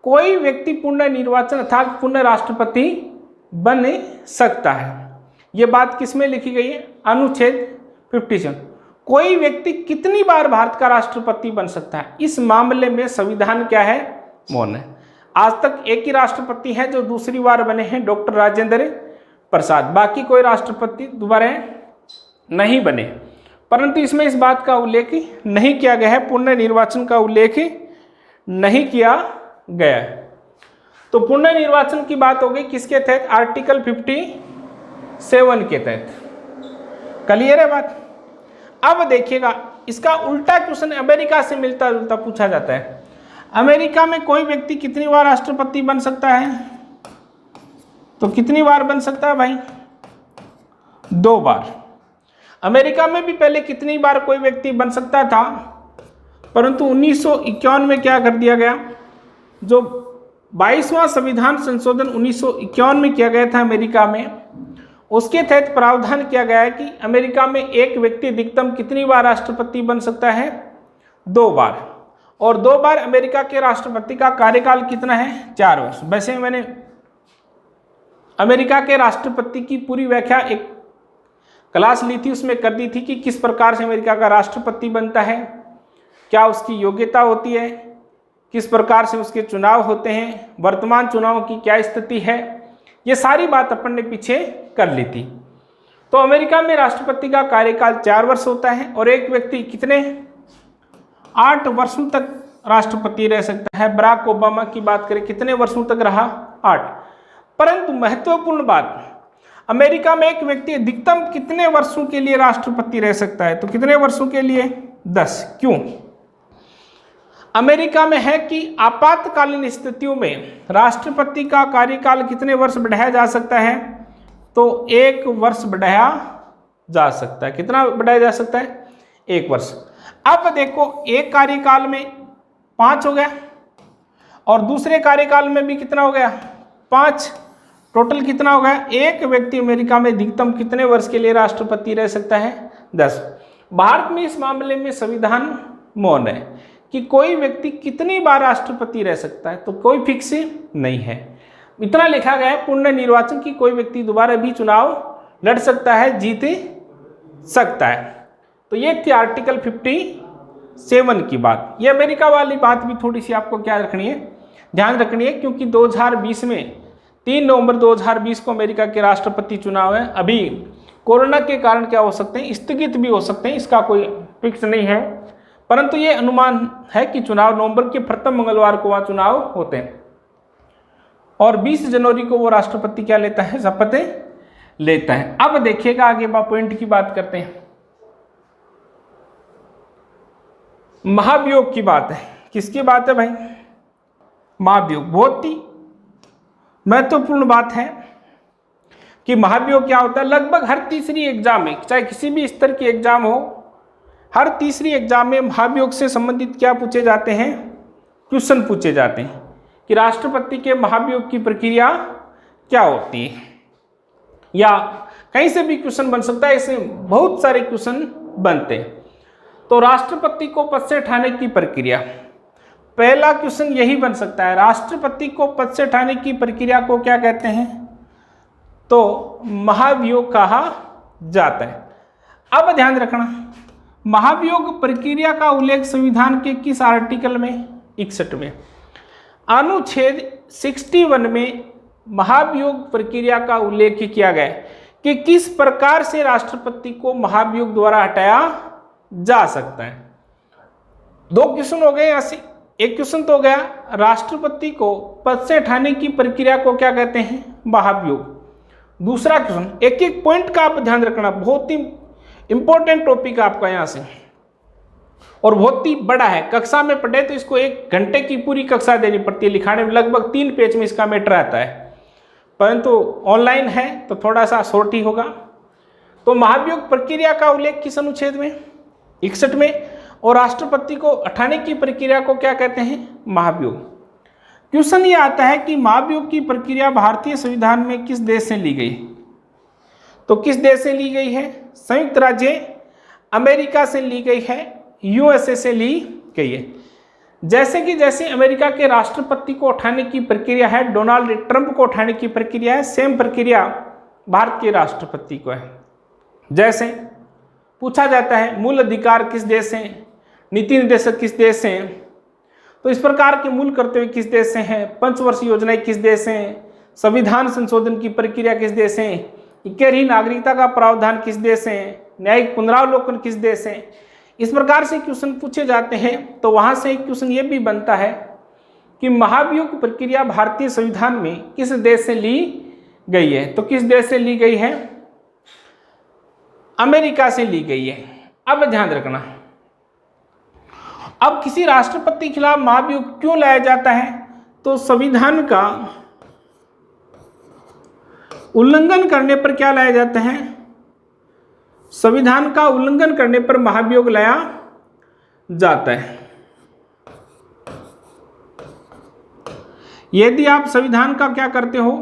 कोई व्यक्ति पुनर्निर्वाचन अर्थात पुनः राष्ट्रपति बन सकता है। यह बात किस में लिखी गई है? अनुच्छेद 57। कोई व्यक्ति कितनी बार भारत का राष्ट्रपति बन सकता है, इस मामले में संविधान क्या है, मौन है। आज तक एक ही राष्ट्रपति है जो दूसरी बार बने हैं, डॉक्टर राजेंद्र प्रसाद। बाकी कोई राष्ट्रपति दोबारा नहीं बने। परंतु इसमें इस बात का उल्लेख नहीं किया गया है, पुनर्निर्वाचन का उल्लेख नहीं किया गया है। तो पुनर्निर्वाचन की बात हो गई किसके तहत? आर्टिकल 57 के तहत। क्लियर है बात? अब देखिएगा इसका उल्टा क्वेश्चन अमेरिका से मिलता जुलता पूछा जाता है। अमेरिका में कोई व्यक्ति कितनी बार राष्ट्रपति बन सकता है? तो कितनी बार बन सकता है भाई? 2 बार। अमेरिका में भी पहले कितनी बार कोई व्यक्ति बन सकता था, परंतु 1951 में क्या कर दिया गया, जो 22वां संविधान संशोधन 1951 में किया गया था अमेरिका में, उसके तहत प्रावधान किया गया है कि अमेरिका में एक व्यक्ति अधिकतम कितनी बार राष्ट्रपति बन सकता है? 2 बार। और 2 बार अमेरिका के राष्ट्रपति का कार्यकाल कितना है? 4 वर्ष। वैसे मैंने अमेरिका के राष्ट्रपति की पूरी व्याख्या एक क्लास ली थी, उसमें कर दी थी कि किस प्रकार से अमेरिका का राष्ट्रपति बनता है, क्या उसकी योग्यता होती है, किस प्रकार से उसके चुनाव होते हैं, वर्तमान चुनाव की क्या स्थिति है, ये सारी बात अपन ने पीछे कर ली थी। तो अमेरिका में राष्ट्रपति का कार्यकाल 4 वर्ष होता है और एक व्यक्ति कितने 8 वर्षों तक राष्ट्रपति रह सकता है। बराक ओबामा की बात करें कितने वर्षों तक रहा? 8। परंतु महत्वपूर्ण बात, अमेरिका में एक व्यक्ति अधिकतम कितने वर्षों के लिए राष्ट्रपति रह सकता है? तो कितने वर्षों के लिए? 10। क्यों? अमेरिका में है कि आपातकालीन स्थितियों में राष्ट्रपति का कार्यकाल कितने वर्ष बढ़ाया जा सकता है? तो 1 वर्ष बढ़ाया जा सकता है। कितना बढ़ाया जा सकता है? 1 वर्ष। अब देखो एक कार्यकाल में 5 हो गया और दूसरे कार्यकाल में भी कितना हो गया? 5। टोटल कितना हो गया? एक व्यक्ति अमेरिका में अधिकतम कितने वर्ष के लिए राष्ट्रपति रह सकता है? 10। भारत में इस मामले में संविधान मौन है कि कोई व्यक्ति कितनी बार राष्ट्रपति रह सकता है, तो कोई फिक्स नहीं है। इतना लिखा गया है पुनर्निर्वाचन की कोई व्यक्ति दोबारा भी चुनाव लड़ सकता है, जीत सकता है। तो ये थी आर्टिकल 57 की बात। ये अमेरिका वाली बात भी थोड़ी सी आपको क्या रखनी है, ध्यान रखनी है, क्योंकि 2020 में 3 नवंबर 2020 को अमेरिका के राष्ट्रपति चुनाव है। अभी कोरोना के कारण क्या हो सकते हैं, स्थगित भी हो सकते हैं, इसका कोई फिक्स नहीं है, परंतु ये अनुमान है कि चुनाव नवंबर के प्रथम मंगलवार को वहाँ चुनाव होते हैं और 20 जनवरी को वो राष्ट्रपति क्या लेता है, शपथ लेता है। अब देखिएगा आगे पॉइंट की बात करते हैं। महाभियोग की बात है। किसकी बात है भाई? महाभियोग। बहुत ही महत्वपूर्ण बात है। कि महाभियोग क्या होता है। लगभग हर तीसरी एग्जाम में, चाहे किसी भी स्तर की एग्जाम हो, हर तीसरी एग्जाम में महाभियोग से संबंधित क्या पूछे जाते हैं, क्वेश्चन पूछे जाते हैं कि राष्ट्रपति के महाभियोग की प्रक्रिया क्या होती है, या कहीं से भी क्वेश्चन बन सकता है। ऐसे बहुत सारे क्वेश्चन बनते हैं। तो राष्ट्रपति को पद से हटाने की प्रक्रिया, पहला क्वेश्चन यही बन सकता है, राष्ट्रपति को पद से हटाने की प्रक्रिया को क्या कहते हैं, तो महाभियोग कहा जाता है। अब ध्यान रखना, महाभियोग प्रक्रिया का उल्लेख संविधान के किस आर्टिकल में, 61 में, अनुच्छेद 61 में महाभियोग प्रक्रिया का उल्लेख क्रिया गया है कि किस प्रकार से राष्ट्रपति को महाभियोग द्वारा हटाया जा सकता है। दो क्वेश्चन हो गए यहाँ से। एक क्वेश्चन तो हो गया राष्ट्रपति को पद से हटाने की प्रक्रिया को क्या कहते हैं, महाभियोग। दूसरा क्वेश्चन, एक एक पॉइंट का आप ध्यान रखना, बहुत ही इंपॉर्टेंट टॉपिक आपका यहाँ से और बहुत ही बड़ा है। कक्षा में पढ़े तो इसको 1 घंटे की पूरी कक्षा देनी पड़ती है, लिखाने में लगभग 3 पेज में इसका मैटर आता है, परंतु ऑनलाइन है तो थोड़ा सा शॉर्ट ही होगा। तो महाभियोग प्रक्रिया का उल्लेख किस अनुच्छेद में, 61 में, और राष्ट्रपति को हटाने की प्रक्रिया को क्या कहते हैं, महाभियोग। क्वेश्चन ये आता है कि महाभियोग की प्रक्रिया भारतीय संविधान में किस देश से ली गई, तो किस देश से ली गई है, संयुक्त राज्य अमेरिका से ली गई है, यूएसए से ली गई है। जैसे अमेरिका के राष्ट्रपति को उठाने की प्रक्रिया है, डोनाल्ड ट्रंप को उठाने की प्रक्रिया है, सेम प्रक्रिया भारत के राष्ट्रपति को है। जैसे पूछा जाता है मूल अधिकार किस देश से, नीति निर्देशक किस देश से, तो इस प्रकार के मूल कर्तव्य किस देश से हैं, पंचवर्षीय योजनाएं किस देश से, संविधान संशोधन की प्रक्रिया किस देश से, 11वीं नागरिकता का प्रावधान किस देश से, न्यायिक पुनरावलोकन किस देश से, इस प्रकार से क्वेश्चन पूछे जाते हैं। तो वहां से एक क्वेश्चन ये भी बनता है कि महाभियोग प्रक्रिया भारतीय संविधान में किस देश से ली गई है, तो किस देश से ली गई है, अमेरिका से ली गई है। अब ध्यान रखना, अब किसी राष्ट्रपति के खिलाफ महाभियोग क्यों लाया जाता है, तो संविधान का उल्लंघन करने पर क्या लाया जाता है, संविधान का उल्लंघन करने पर महाभियोग लाया जाता है। यदि आप संविधान का क्या करते हो,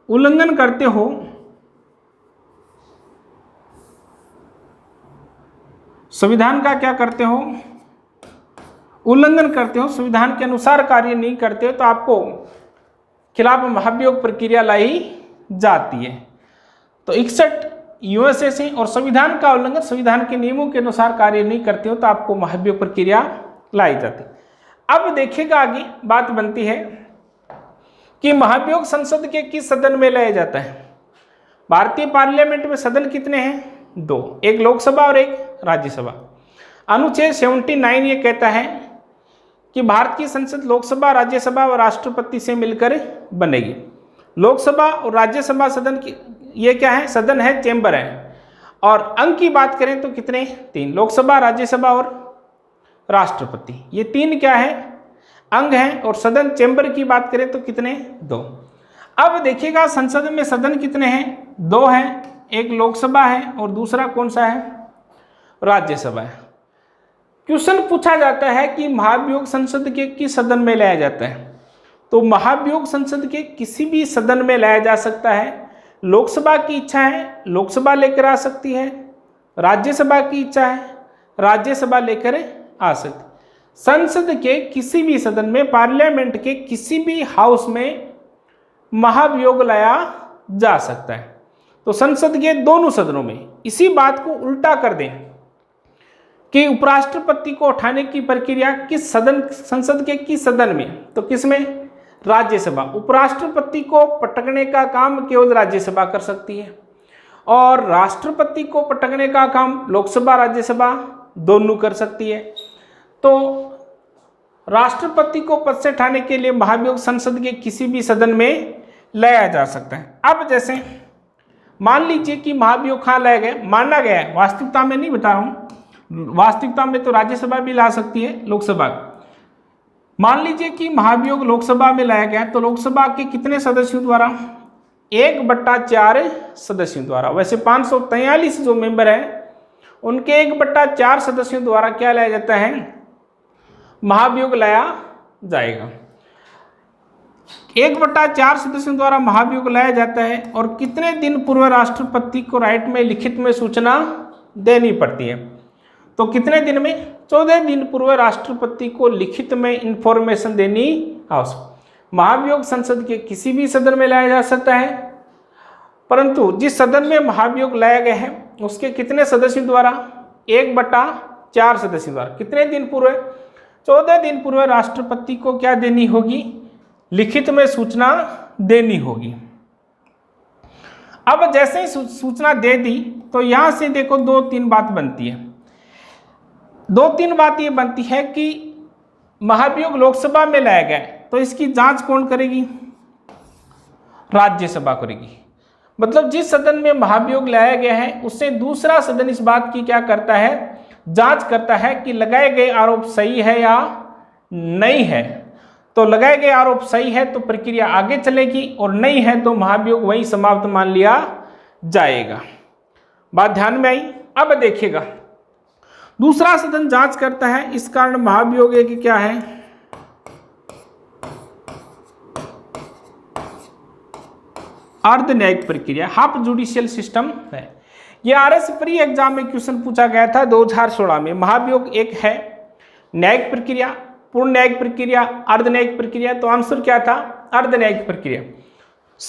उल्लंघन करते हो, संविधान का क्या करते हो, उल्लंघन करते हो, संविधान के अनुसार कार्य नहीं करते हो, तो आपको खिलाफ महाभियोग प्रक्रिया लाई जाती है। तो 61 यूएसए से, और संविधान का उल्लंघन, संविधान के नियमों के अनुसार कार्य नहीं करते हो तो आपको महाभियोग प्रक्रिया लाई जाती है। अब देखिएगा आगे बात बनती है कि महाभियोग संसद के किस सदन में लाया जाता है। भारतीय पार्लियामेंट में सदन कितने हैं, 2, एक लोकसभा और एक राज्यसभा। अनुच्छेद 79 ये कहता है कि भारत की संसद लोकसभा, राज्यसभा और राष्ट्रपति से मिलकर बनेगी। लोकसभा और राज्यसभा सदन की ये क्या है, सदन है, चेंबर है। और अंग की बात करें तो कितने, 3, लोकसभा, राज्यसभा और राष्ट्रपति, ये 3 क्या है, अंग हैं। और सदन चेंबर की बात करें तो कितने, 2। अब देखिएगा संसद में सदन कितने हैं, 2 हैं, एक लोकसभा है और दूसरा कौन सा है, राज्यसभा है। क्वेश्चन पूछा जाता है कि महाभियोग संसद के किस सदन में लाया जाता है, तो महाभियोग संसद के किसी भी सदन में लाया जा सकता है। लोकसभा की इच्छा है, लोकसभा लेकर आ सकती है, राज्यसभा की इच्छा है, राज्यसभा लेकर आ सकती। संसद के किसी भी सदन में, पार्लियामेंट के किसी भी हाउस में महाभियोग लाया जा सकता है। तो संसद के दोनों सदनों में। इसी बात को उल्टा कर दें कि उपराष्ट्रपति को उठाने की प्रक्रिया किस सदन, संसद के किस सदन में, तो किस में, राज्यसभा। उपराष्ट्रपति को पटकने का काम केवल राज्यसभा कर सकती है और राष्ट्रपति को पटकने का काम लोकसभा, राज्यसभा दोनों कर सकती है। तो राष्ट्रपति को पद से हटाने के लिए महाभियोग संसद के किसी भी सदन में लाया जा सकता है। अब जैसे मान लीजिए कि महाभियोग कहाँ लाया गया, माना गया है, वास्तविकता में नहीं बता रहा हूँ, वास्तविकता में तो राज्यसभा भी ला सकती है, लोकसभा। मान लीजिए कि महाभियोग लोकसभा में लाया गया, तो लोकसभा के कितने सदस्यों द्वारा, 1/4 सदस्यों द्वारा। वैसे 543 जो मेंबर हैं उनके 1/4 सदस्यों द्वारा क्या लाया जाता है, महाभियोग लाया जाएगा। 1/4 सदस्यों द्वारा महाभियोग लाया जाता है और कितने दिन पूर्व राष्ट्रपति को राइट में लिखित में सूचना देनी पड़ती है, तो कितने दिन में, 14 दिन पूर्व राष्ट्रपति को लिखित में इंफॉर्मेशन देनी आवश्यक। महाभियोग संसद के किसी भी सदन में लाया जा सकता है, परंतु जिस सदन में महाभियोग लाया गया है उसके कितने सदस्यों द्वारा, 1/4 सदस्यों द्वारा। कितने दिन पूर्व, 14 दिन पूर्व राष्ट्रपति को क्या देनी होगी, लिखित में सूचना देनी होगी। अब जैसे ही सूचना दे दी तो यहां से देखो 2-3 बात बनती है। 2-3 बात ये बनती है कि महाभियोग लोकसभा में लाया गया तो इसकी जांच कौन करेगी, राज्यसभा करेगी। मतलब जिस सदन में महाभियोग लाया गया है उससे दूसरा सदन इस बात की क्या करता है, जांच करता है कि लगाए गए आरोप सही है या नहीं है। तो लगाए गए आरोप सही है तो प्रक्रिया आगे चलेगी और नहीं है तो महाभियोग वहीं समाप्त मान लिया जाएगा। बात ध्यान में आई। अब देखिएगा दूसरा सदन जांच करता है, इस कारण महाभियोग की क्या है, अर्ध न्यायिक प्रक्रिया, हाफ जुडिशियल सिस्टम है। यह आरएस प्री एग्जाम में क्वेश्चन पूछा गया था 2016 में। महाभियोग एक है न्यायिक प्रक्रिया, पूर्ण न्यायिक प्रक्रिया, अर्ध न्यायिक प्रक्रिया। तो आंसर क्या था, अर्ध न्यायिक प्रक्रिया।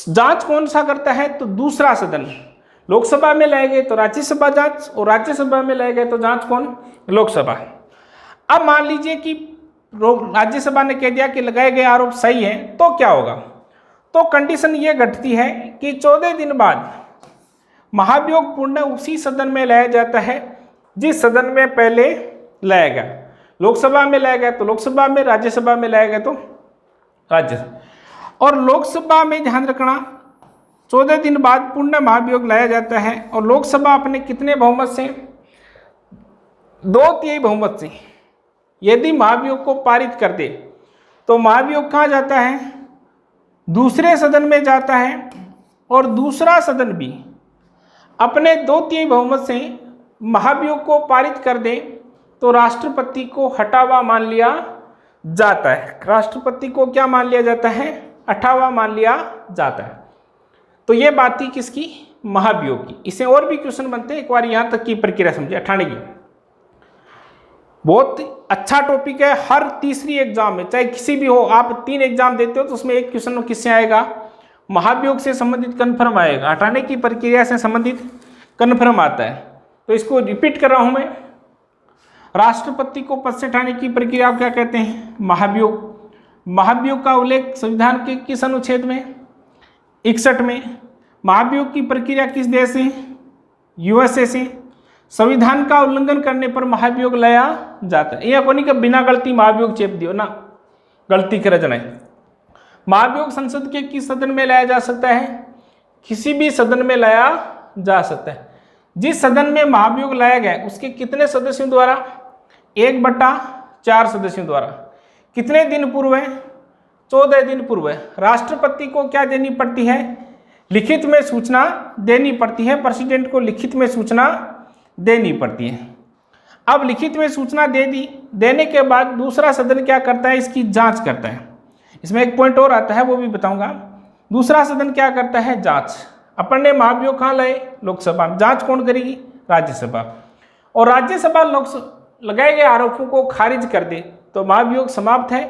जांच कौन सा करता है, तो दूसरा सदन। लोकसभा में लाए गए तो राज्यसभा जांच, और राज्यसभा में लाए गए तो जांच कौन, लोकसभा। अब मान लीजिए कि राज्यसभा ने कह दिया कि लगाए गए आरोप सही है, तो क्या होगा, तो कंडीशन ये घटती है कि 14 दिन बाद महाभियोग पुनः उसी सदन में लाया जाता है जिस सदन में पहले लाया गया। लोकसभा में लाया गया तो लोकसभा में, राज्यसभा में लाया गया तो राज्यसभा। और लोकसभा में ध्यान रखना 14 दिन बाद पुनः महाभियोग लाया जाता है और लोकसभा अपने कितने बहुमत से, 2/3 बहुमत से यदि महाभियोग को पारित कर दे तो महाभियोग कहाँ जाता है, दूसरे सदन में जाता है। और दूसरा सदन भी अपने 2/3 बहुमत से महाभियोग को पारित कर दे तो राष्ट्रपति को हटावा मान लिया जाता है। राष्ट्रपति को क्या मान लिया जाता है, हटावा मान लिया जाता है। तो ये बात थी किसकी, महाभियोग की। इसे और भी क्वेश्चन बनते हैं, एक बार यहाँ तक की प्रक्रिया समझे। 98 की बहुत अच्छा टॉपिक है, हर तीसरी एग्जाम में चाहे किसी भी हो, आप 3 एग्जाम देते हो तो उसमें एक क्वेश्चन किससे आएगा, महाभियोग से संबंधित कन्फर्म आएगा। हटाने की प्रक्रिया से संबंधित कन्फर्म आता है। तो इसको रिपीट कर रहा हूं मैं। राष्ट्रपति को पद से हटाने की प्रक्रिया क्या कहते हैं, महाभियोग। महाभियोग का उल्लेख संविधान के किस अनुच्छेद में, 61 में। महाभियोग की प्रक्रिया किस देश से, यूएसए से। संविधान का उल्लंघन करने पर महाभियोग लाया जाता है। यह कोनी का बिना गलती महाभियोग चेप दियो ना, गलती कर रचना है। महाभियोग संसद के किस सदन में लाया जा सकता है, किसी भी सदन में लाया जा सकता है। जिस सदन में महाभियोग लाया गया उसके कितने सदस्यों द्वारा, 1/4 सदस्यों द्वारा। कितने दिन पूर्व है, 14 दिन पूर्व है। राष्ट्रपति को क्या देनी पड़ती है, लिखित में सूचना देनी पड़ती है। प्रेसिडेंट को लिखित में सूचना देनी पड़ती है। अब लिखित में सूचना दे दी, देने के बाद दूसरा सदन क्या करता है, इसकी जांच करता है। इसमें एक पॉइंट और आता है, वो भी बताऊंगा। दूसरा सदन क्या करता है, जांच। अपन ने महाभियोग कहाँ लाए, लोकसभा। जांच कौन करेगी, राज्यसभा। और राज्यसभा लगाए गए आरोपों को खारिज कर दे तो महाभियोग समाप्त है,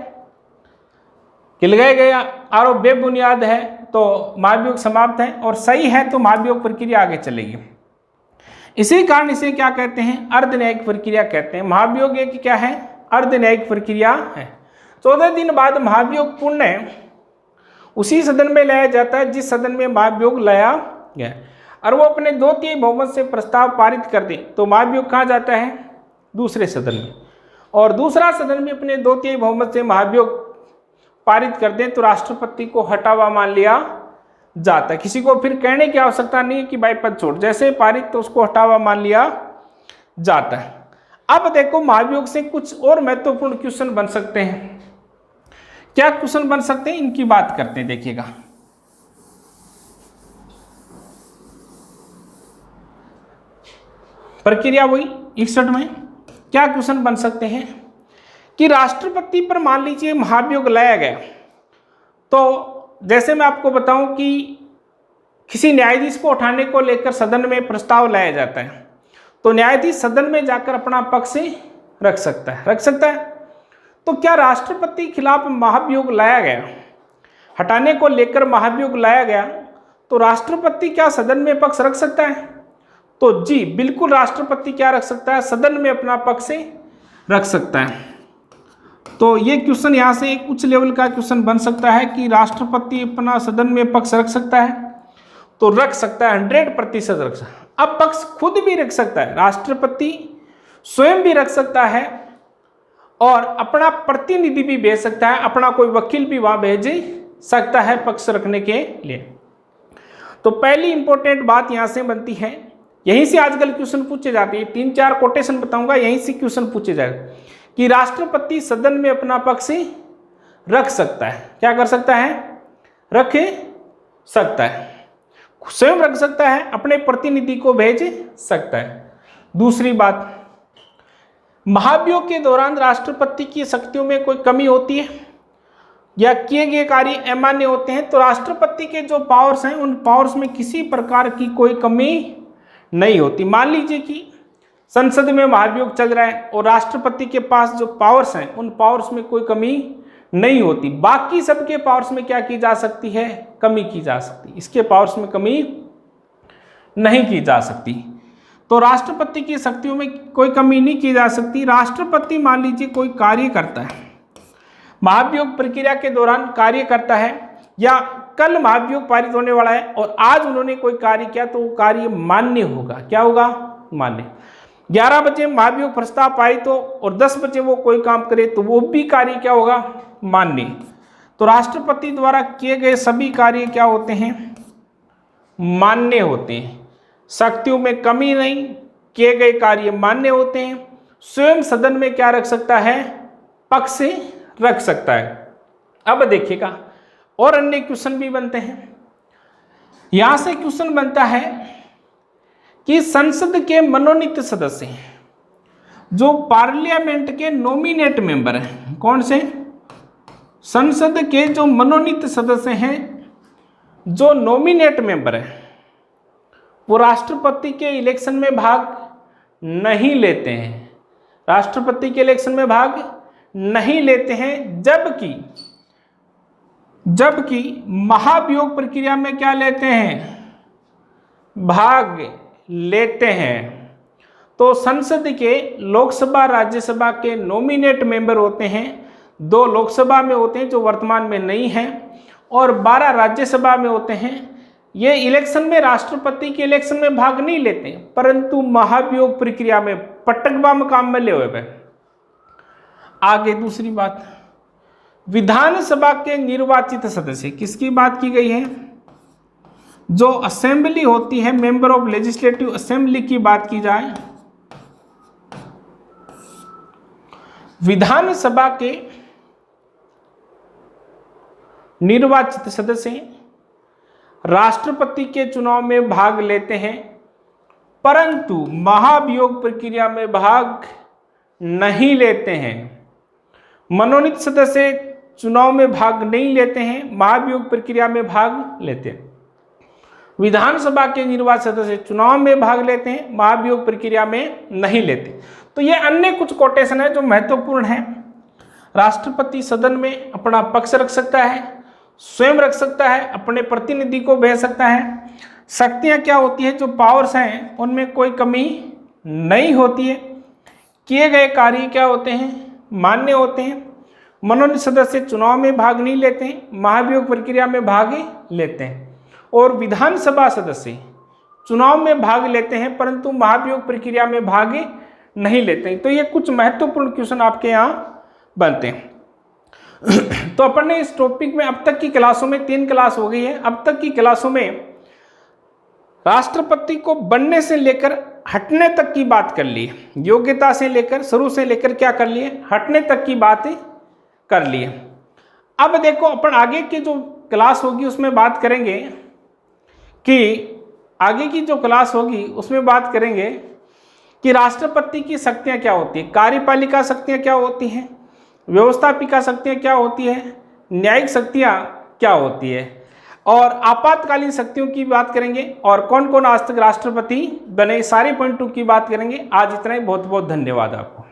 कि लगाए गए आरोप बेबुनियाद है तो महाभियोग समाप्त है, और सही है तो महाभियोग प्रक्रिया आगे चलेगी। इसी कारण इसे क्या कहते हैं, अर्ध न्यायिक प्रक्रिया कहते हैं। महाभियोग एक क्या है, अर्ध न्यायिक प्रक्रिया है। 14 दिन बाद महाभियोग पुनः उसी सदन में लाया जाता है जिस सदन में महाभियोग लाया गया, और वो अपने 2/3 बहुमत से प्रस्ताव पारित कर दे तो महाभियोग कहाँ जाता है, दूसरे सदन में। और दूसरा सदन में अपने 2/3 बहुमत से महाभियोग पारित कर दें तो राष्ट्रपति को हटावा मान लिया जाता है। किसी को फिर कहने की आवश्यकता नहीं है कि भाई पद छोड़, जैसे पारित तो उसको हटावा मान लिया जाता है। अब देखो महाभियोग से कुछ और महत्वपूर्ण क्वेश्चन बन सकते हैं। क्या क्वेश्चन बन सकते हैं, इनकी बात करते हैं। देखिएगा प्रक्रिया वही 61 में क्या क्वेश्चन बन सकते हैं कि राष्ट्रपति पर मान लीजिए महाभियोग लाया गया, तो जैसे मैं आपको बताऊं कि किसी न्यायाधीश को उठाने को लेकर सदन में प्रस्ताव लाया जाता है, तो न्यायाधीश सदन में जाकर अपना पक्ष रख सकता है। तो क्या राष्ट्रपति खिलाफ महाभियोग लाया गया, हटाने को लेकर महाभियोग लाया गया, तो राष्ट्रपति क्या सदन में पक्ष रख सकता है? तो जी बिल्कुल, राष्ट्रपति क्या रख सकता है, सदन में अपना पक्ष रख सकता है। तो ये क्वेश्चन यहाँ से एक उच्च लेवल का क्वेश्चन बन सकता है कि राष्ट्रपति अपना सदन में पक्ष रख सकता है, तो रख सकता है, 100% रख सकता है। अब पक्ष खुद भी रख सकता है, राष्ट्रपति स्वयं भी रख सकता है और अपना प्रतिनिधि भी भेज सकता है, अपना कोई वकील भी वहां भेज सकता है पक्ष रखने के लिए। तो पहली इंपॉर्टेंट बात यहां से बनती है, यहीं से आजकल क्वेश्चन पूछे जाते हैं, 3-4 कोटेशन बताऊंगा, यहीं से क्वेश्चन पूछे जाएगा कि राष्ट्रपति सदन में अपना पक्ष रख सकता है। क्या कर सकता है? रख सकता है, स्वयं रख सकता है, अपने प्रतिनिधि को भेज सकता है। दूसरी बात, महाभियोग के दौरान राष्ट्रपति की शक्तियों में कोई कमी होती है या किए गए कार्य अमान्य होते हैं, तो राष्ट्रपति के जो पावर्स हैं उन पावर्स में किसी प्रकार की कोई कमी नहीं होती। मान लीजिए कि संसद में महाभियोग चल रहा है और राष्ट्रपति के पास जो पावर्स हैं उन पावर्स में कोई कमी नहीं होती, बाकी सबके पावर्स में क्या की जा सकती है? कमी की जा सकती, इसके पावर्स में कमी नहीं की जा सकती। तो राष्ट्रपति की शक्तियों में कोई कमी नहीं की जा सकती। राष्ट्रपति मान लीजिए कोई कार्य करता है, महाभियोग प्रक्रिया के दौरान कार्य करता है, या कल महाभियोग पारित होने वाला है और आज उन्होंने कोई कार्य किया, तो वो कार्य मान्य होगा। क्या होगा? मान्य। 11 बजे महाभियोग प्रस्ताव पारित हो और 10 बजे वो कोई काम करे, तो वो भी कार्य क्या होगा? मान्य। तो राष्ट्रपति द्वारा किए गए सभी कार्य क्या होते हैं? मान्य होते हैं, शक्तियों में कमी नहीं, किए गए कार्य मान्य होते हैं, स्वयं सदन में क्या रख सकता है? पक्ष रख सकता है। अब देखिएगा और अन्य क्वेश्चन भी बनते हैं। यहां से क्वेश्चन बनता है कि संसद के मनोनीत सदस्य जो पार्लियामेंट के नॉमिनेट मेंबर हैं, कौन से? संसद के जो मनोनीत सदस्य हैं, जो नॉमिनेट मेंबर हैं, वो राष्ट्रपति के इलेक्शन में भाग नहीं लेते हैं, राष्ट्रपति के इलेक्शन में भाग नहीं लेते हैं, जबकि महाभियोग प्रक्रिया में क्या लेते हैं? भाग लेते हैं। तो संसद के लोकसभा राज्यसभा के नॉमिनेट मेंबर होते हैं, 2 लोकसभा में होते हैं जो वर्तमान में नहीं हैं और 12 राज्यसभा में होते हैं। ये इलेक्शन में, राष्ट्रपति के इलेक्शन में भाग नहीं लेते, परंतु महाभियोग प्रक्रिया में पटकबम काम में ले हुए। आगे दूसरी बात, विधानसभा के निर्वाचित सदस्य, किसकी बात की गई है? जो असेंबली होती है, मेंबर ऑफ लेजिस्लेटिव असेंबली की बात की जाए, विधानसभा के निर्वाचित सदस्य राष्ट्रपति के चुनाव में भाग लेते हैं, परंतु महाभियोग प्रक्रिया में भाग नहीं लेते हैं। मनोनीत सदस्य चुनाव में भाग नहीं लेते हैं, महाभियोग प्रक्रिया में भाग लेते हैं। विधानसभा के निर्वाचित सदस्य चुनाव में भाग लेते हैं, महाभियोग प्रक्रिया में नहीं लेते। तो ये अन्य कुछ कोटेशन है जो महत्वपूर्ण है। राष्ट्रपति सदन में अपना पक्ष रख सकता है, स्वयं रख सकता है, अपने प्रतिनिधि को भेज सकता है। शक्तियां क्या होती है? जो पावर्स हैं उनमें कोई कमी नहीं होती है। किए गए कार्य क्या होते हैं? मान्य होते हैं। मनोनीत सदस्य चुनाव में भाग नहीं लेते हैं, महाभियोग प्रक्रिया में भाग लेते हैं। और विधानसभा सदस्य चुनाव में भाग लेते हैं परंतु महाभियोग प्रक्रिया में भाग नहीं लेते हैं। तो ये कुछ महत्वपूर्ण क्वेश्चन आपके यहाँ बनते हैं। तो अपन ने इस टॉपिक में अब तक की क्लासों में 3 क्लास हो गई है। अब तक की क्लासों में राष्ट्रपति को बनने से लेकर हटने तक की बात कर ली है, योग्यता से लेकर, शुरू से लेकर क्या कर लिए? हटने तक की बात कर ली है। अब देखो अपन आगे की जो क्लास होगी उसमें बात करेंगे कि आगे की जो क्लास होगी उसमें बात करेंगे कि राष्ट्रपति की शक्तियां क्या होती है, कार्यपालिका शक्तियां क्या होती हैं, व्यवस्थापिका शक्तियां क्या होती है, न्यायिक शक्तियां क्या होती है, और आपातकालीन शक्तियों की बात करेंगे, और कौन कौन आज तक राष्ट्रपति बने, सारे पॉइंटों की बात करेंगे। आज इतना ही, बहुत बहुत धन्यवाद आपको।